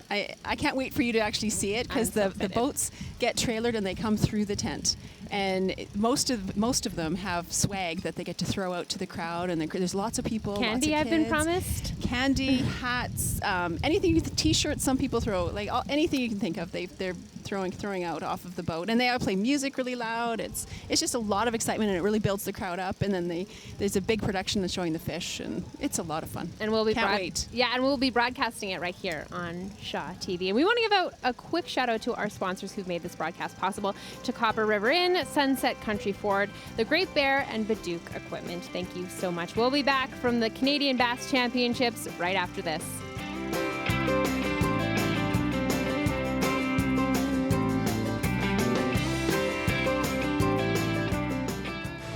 I can't wait for you to actually see it because the boats get trailered and they come through the tent. and most of them have swag that they get to throw out to the crowd, and there's lots of people. Candy, lots of I've been kids. promised. Candy, hats, anything. T-shirts. Some people throw anything you can think of. They're throwing out off of the boat, and they all play music really loud. It's just a lot of excitement, and it really builds the crowd up. And then there's a big production that's showing the fish, and it's a lot of fun. And we'll be Can't wait. Yeah, and we'll be broadcasting it right here on Shaw TV. And we want to give out a quick shout out to our sponsors who've made this broadcast possible: to Copper River Inn, Sunset Country Ford, the Great Bear, and Baduke Equipment. Thank you so much. We'll be back from the Canadian Bass Championships right after this.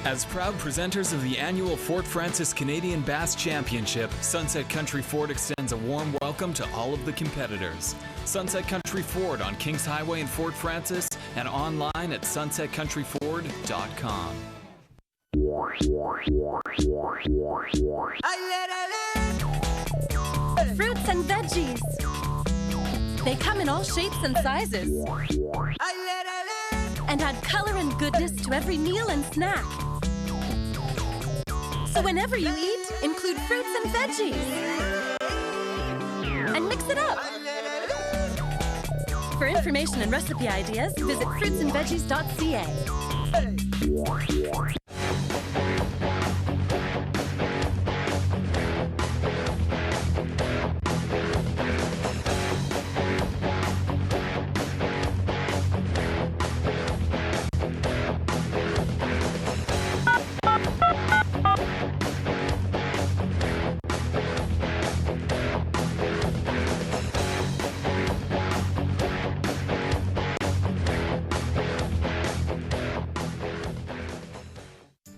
As proud presenters of the annual Fort Frances Canadian Bass Championship, Sunset Country Ford extends a warm welcome to all of the competitors. Sunset Country Ford on Kings Highway in Fort Frances and online at sunsetcountryford.com. Fruits and veggies. They come in all shapes and sizes and add color and goodness to every meal and snack. So whenever you eat, include fruits and veggies. And mix it up. For information and recipe ideas, visit fruitsandveggies.ca.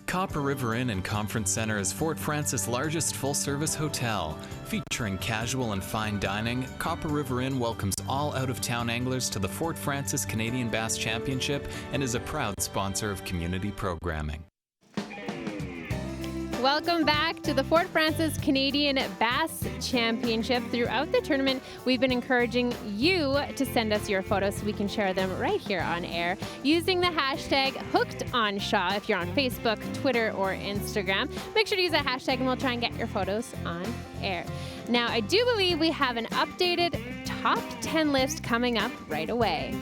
Copper River Inn and Conference Center is Fort Frances' largest full-service hotel. Featuring casual and fine dining, Copper River Inn welcomes all out-of-town anglers to the Fort Frances Canadian Bass Championship and is a proud sponsor of community programming. Welcome back to the Fort Frances Canadian Bass Championship. Throughout the tournament, we've been encouraging you to send us your photos so we can share them right here on air using the hashtag HookedOnShaw if you're on Facebook, Twitter, or Instagram. Make sure to use that hashtag and we'll try and get your photos on air. Now, I do believe we have an updated top 10 list coming up right away.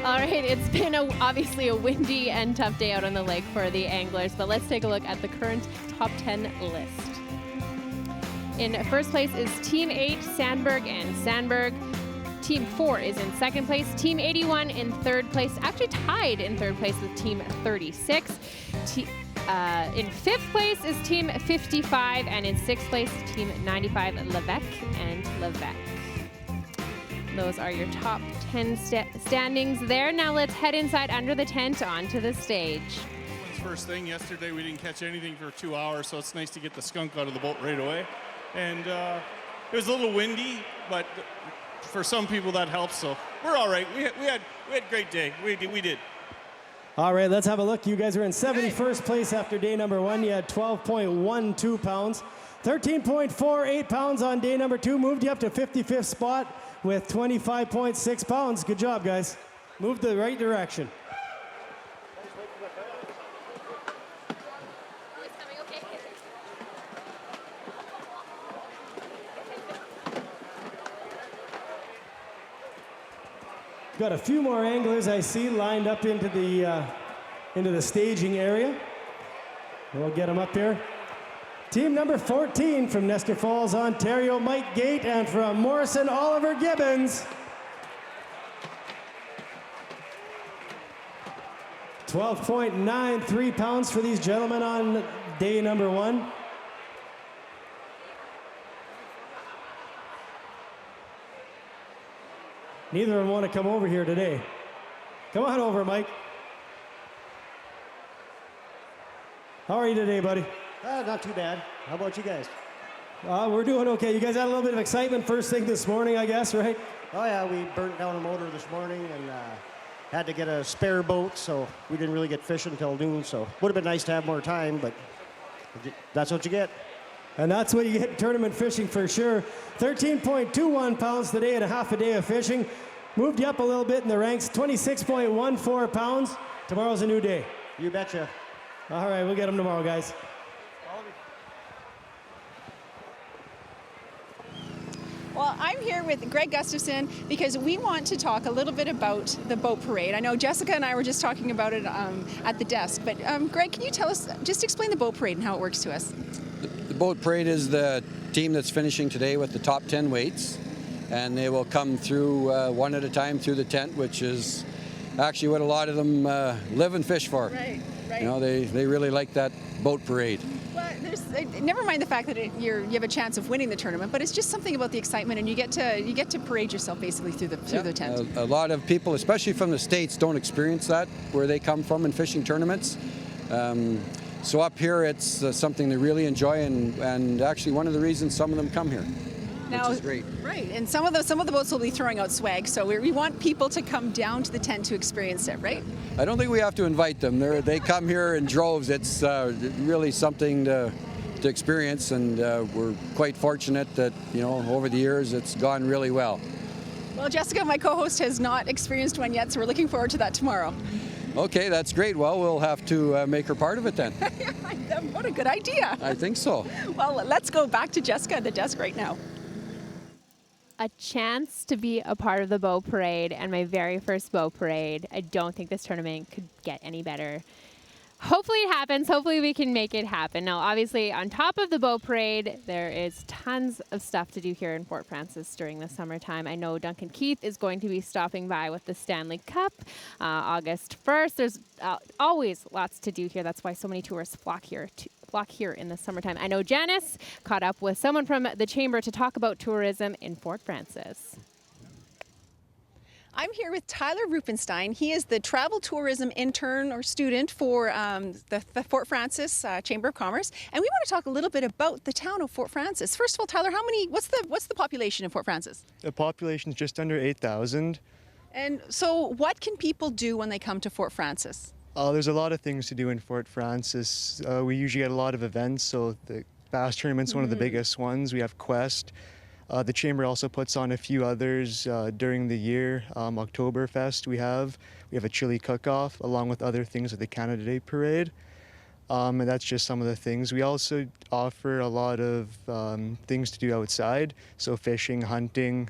All right, it's been obviously a windy and tough day out on the lake for the anglers, but let's take a look at the current top 10 list. In first place is Team 8, Sandberg and Sandberg. Team 4 is in second place. Team 81 in third place, actually tied in third place with Team 36. In fifth place is Team 55, and in sixth place, Team 95, Levesque and Levesque. Those are your top 10 standings there. Now let's head inside under the tent onto the stage. First thing, yesterday we didn't catch anything for 2 hours, so it's nice to get the skunk out of the boat right away. And it was a little windy, but for some people that helps, so we're all right. We had a great day. We did. All right, let's have a look. You guys were in 71st place after day number 1. You had 12.12 pounds. 13.48 pounds on day number 2 moved you up to 55th spot with 25.6 pounds. Good job, guys. Moved the right direction. Got a few more anglers I see lined up into the staging area. We'll get them up here. Team number 14 from Nestor Falls, Ontario, Mike Gate, and from Morrison, Oliver Gibbons. 12.93 pounds for these gentlemen on day number 1. Neither of them want to come over here today. Come on over, Mike. How are you today, buddy? Not too bad. How about you guys? We're doing okay. You guys had a little bit of excitement first thing this morning, I guess, right? Oh yeah, we burnt down a motor this morning, and had to get a spare boat, so we didn't really get fishing until noon. So would have been nice to have more time, but that's what you get. And that's what you get tournament fishing for sure. 13.21 pounds today and a half a day of fishing. Moved you up a little bit in the ranks. 26.14 pounds. Tomorrow's a new day. You betcha. All right, we'll get them tomorrow, guys. Well, I'm here with Greg Gustafson because we want to talk a little bit about the boat parade. I know Jessica and I were just talking about it at the desk, but Greg, can you tell us, just explain the boat parade and how it works to us? The boat parade is the team that's finishing today with the top 10 weights, and they will come through one at a time through the tent, which is actually what a lot of them live and fish for. Right, right. You know, they really like that boat parade. Well, never mind the fact that you have a chance of winning the tournament, but it's just something about the excitement, and you get to parade yourself basically through the tent. A lot of people, especially from the States, don't experience that where they come from in fishing tournaments. So up here, it's something they really enjoy, and actually one of the reasons some of them come here, Now, which is great. Right, and some of the boats will be throwing out swag, so we want people to come down to the tent to experience it, right? I don't think we have to invite them. They come here in droves. It's really something to experience, and we're quite fortunate that, you know, over the years it's gone really well. Well, Jessica, my co-host, has not experienced one yet, so we're looking forward to that tomorrow. Okay, that's great. Well, we'll have to make her part of it then. What a good idea. I think so. Well, let's go back to Jessica at the desk right now. A chance to be a part of the boat parade, and my very first boat parade. I don't think this tournament could get any better. Hopefully it happens. Hopefully we can make it happen. Now, obviously, on top of the boat parade, there is tons of stuff to do here in Fort Frances during the summertime. I know Duncan Keith is going to be stopping by with the Stanley Cup August 1st. There's always lots to do here. That's why so many tourists flock here in the summertime. I know Janice caught up with someone from the Chamber to talk about tourism in Fort Frances. I'm here with Tyler Rupenstein. He is the travel tourism intern or student for the Fort Frances Chamber of Commerce, and we want to talk a little bit about the town of Fort Frances. First of all, Tyler, what's the population in Fort Frances? The population is just under 8,000. And so, what can people do when they come to Fort Frances? There's a lot of things to do in Fort Frances. We usually get a lot of events, so the bass tournament's one of the biggest ones. We have Quest. The Chamber also puts on a few others during the year. Oktoberfest we have a chili cook-off along with other things at the Canada Day Parade. And that's just some of the things. We also offer a lot of things to do outside, so fishing, hunting,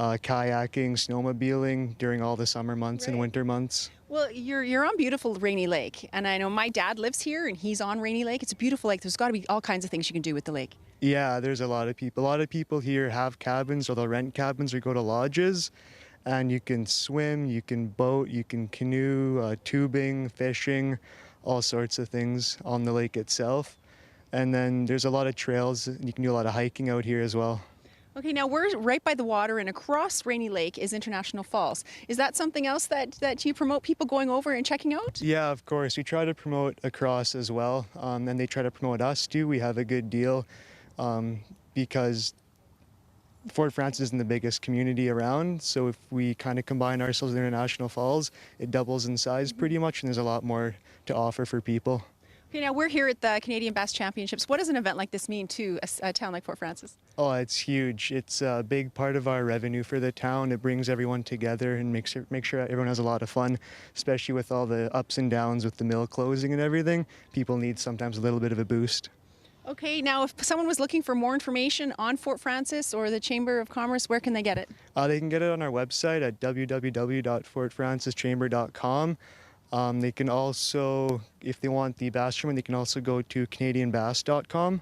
kayaking, snowmobiling during all the summer months and winter months. Well, you're on beautiful Rainy Lake, and I know my dad lives here and he's on Rainy Lake. It's a beautiful lake. There's got to be all kinds of things you can do with the lake. Yeah, there's a lot of people. A lot of people here have cabins, or they'll rent cabins or go to lodges, and you can swim, you can boat, you can canoe, tubing, fishing, all sorts of things on the lake itself. And then there's a lot of trails. You can do a lot of hiking out here as well. Okay, now we're right by the water, and across Rainy Lake is International Falls. Is that something else that you promote people going over and checking out? Yeah, of course. We try to promote across as well, and they try to promote us too. We have a good deal because Fort Frances isn't the biggest community around, so if we kind of combine ourselves with International Falls, it doubles in size pretty much, and there's a lot more to offer for people. Okay, now we're here at the Canadian Bass Championships. What does an event like this mean to a town like Fort Frances? Oh, it's huge. It's a big part of our revenue for the town. It brings everyone together and makes sure everyone has a lot of fun, especially with all the ups and downs with the mill closing and everything. People need sometimes a little bit of a boost. Okay, now if someone was looking for more information on Fort Frances or the Chamber of Commerce, where can they get it? They can get it on our website at www.fortfranceschamber.com. They can also, if they want the bass tournament, they can also go to canadianbass.com.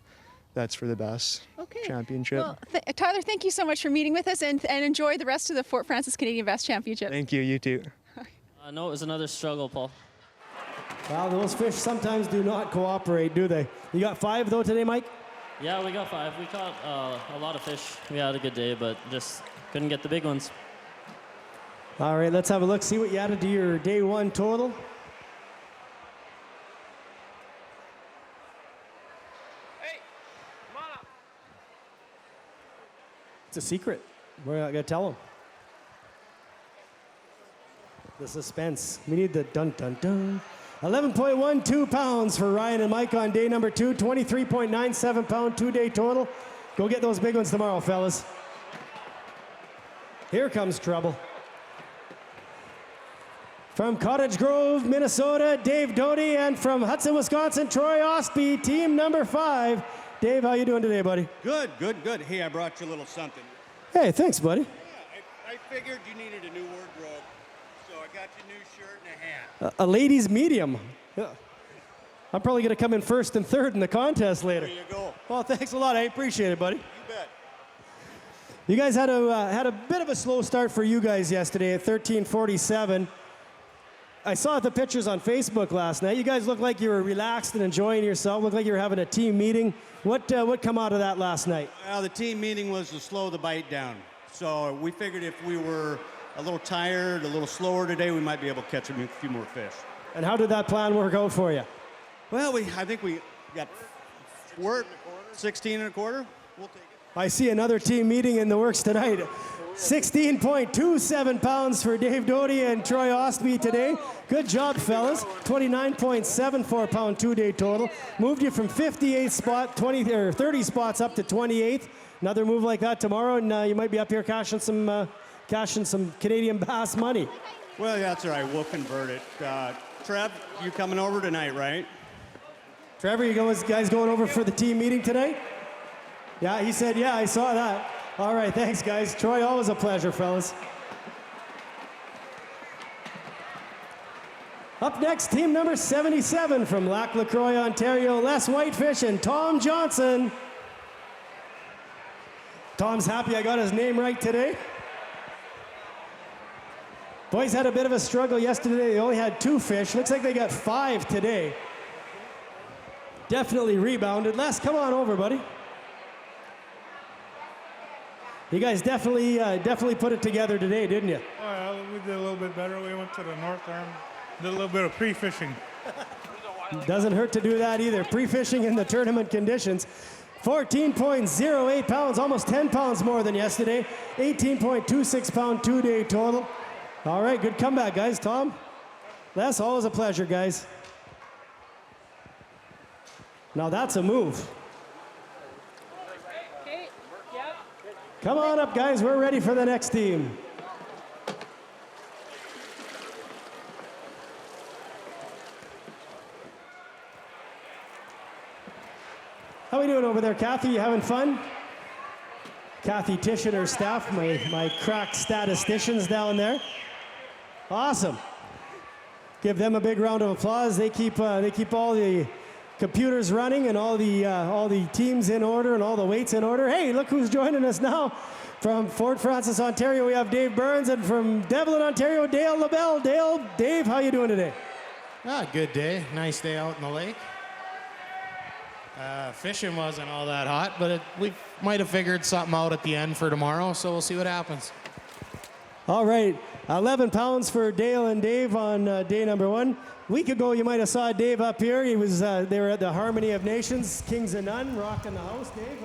That's for the bass championship. Well, Tyler, thank you so much for meeting with us, and enjoy the rest of the Fort Frances Canadian Bass Championship. Thank you, you too. No, it was another struggle, Paul. Well, those fish sometimes do not cooperate, do they? You got 5 though today, Mike? Yeah, we got 5. We caught a lot of fish. We had a good day, but just couldn't get the big ones. All right, let's have a look, see what you added to your day 1 total. Hey, come on up. It's a secret. We're not going to tell them. The suspense. We need the dun-dun-dun. 11.12 pounds for Ryan and Mike on day number 2. 23.97 pound 2-day total. Go get those big ones tomorrow, fellas. Here comes trouble. From Cottage Grove, Minnesota, Dave Doty, and from Hudson, Wisconsin, Troy Ostby, team number 5. Dave, how you doing today, buddy? Good, good, good. Hey, I brought you a little something. Hey, thanks, buddy. Yeah, I figured you needed a new wardrobe, so I got you a new shirt and a hat. A ladies' medium. Yeah. I'm probably going to come in first and third in the contest later. There you go. Well, thanks a lot. I appreciate it, buddy. You bet. You guys had a bit of a slow start for you guys yesterday at 13:47. I saw the pictures on Facebook last night. You guys looked like you were relaxed and enjoying yourself. Looked like you were having a team meeting. What come out of that last night? Well, the team meeting was to slow the bite down. So we figured if we were a little tired, a little slower today, we might be able to catch a few more fish. And how did that plan work out for you? Well, I think we got 16 and a quarter. We'll take it. I see another team meeting in the works tonight. 16.27 pounds for Dave Doty and Troy Ostby today. Good job, fellas. 29.74 pound 2-day total. Moved you from 58th spot, 30 spots up to 28th. Another move like that tomorrow, and you might be up here cashing some Canadian bass money. Well, that's all right. We'll convert it. Trev, you coming over tonight, right? Trevor, you guys going over for the team meeting tonight? Yeah, he said, yeah, I saw that. All right, thanks, guys. Troy, always a pleasure, fellas. Up next, team number 77 from Lac La Croix, Ontario, Les Whitefish and Tom Johnson. Tom's happy I got his name right today. Boys had a bit of a struggle yesterday. They only had 2 fish. Looks like they got 5 today. Definitely rebounded. Les, come on over, buddy. You guys definitely put it together today, didn't you? Oh, yeah, we did a little bit better. We went to the north arm, did a little bit of pre-fishing. Doesn't hurt to do that either. Pre-fishing in the tournament conditions. 14.08 pounds, almost 10 pounds more than yesterday. 18.26 pound 2-day total. All right, good comeback, guys. Tom, Les, always a pleasure, guys. Now that's a move. Come on up, guys. We're ready for the next team. How we doing over there, Kathy? You having fun? Kathy Tish and her staff, my crack statisticians down there. Awesome. Give them a big round of applause. They keep all the computers running and all the teams in order and all the weights in order. Hey, look who's joining us now. From Fort Frances, Ontario, we have Dave Burns, and from Devlin, Ontario, Dale LaBelle. Dave, how you doing today? Good day. Nice day out in the lake. Fishing wasn't all that hot, but we might have figured something out at the end for tomorrow, so we'll see what happens. All right, 11 pounds for Dale and Dave on day number 1. A week ago, you might have saw Dave up here. They were at the Harmony of Nations, Kings of None, rocking the house. Dave.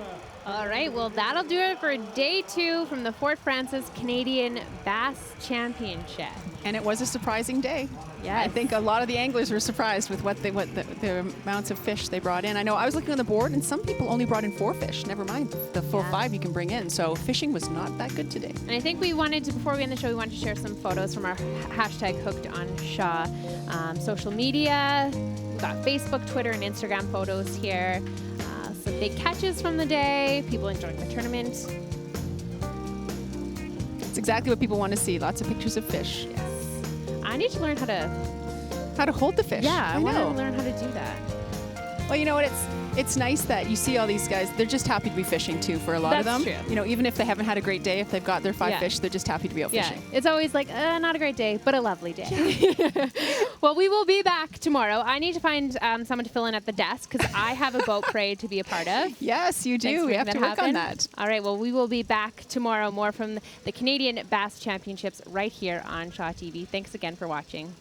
All right, well, that'll do it for day 2 from the Fort Frances Canadian Bass Championship. And it was a surprising day. Yeah, I think a lot of the anglers were surprised with the amounts of fish they brought in. I know I was looking on the board, and some people only brought in 4 fish. Never mind the full 5 you can bring in. So fishing was not that good today. And I think we wanted to, before we end the show, we wanted to share some photos from our hashtag Hooked on Shaw social media. We've got Facebook, Twitter, and Instagram photos here. Some big catches from the day, people enjoying the tournament. It's exactly what people want to see. Lots of pictures of fish. Yes. I need to learn how to hold the fish. Yeah, I want to learn how to do that. Well, you know what? It's nice that you see all these guys. They're just happy to be fishing too. For a lot of them, true. You know, even if they haven't had a great day, if they've got their 5 fish, they're just happy to be out fishing. It's always like not a great day, but a lovely day. Well, we will be back tomorrow. I need to find someone to fill in at the desk because I have a boat parade to be a part of. Yes, you do. We have to work on that. All right. Well, we will be back tomorrow. More from the Canadian Bass Championships right here on Shaw TV. Thanks again for watching.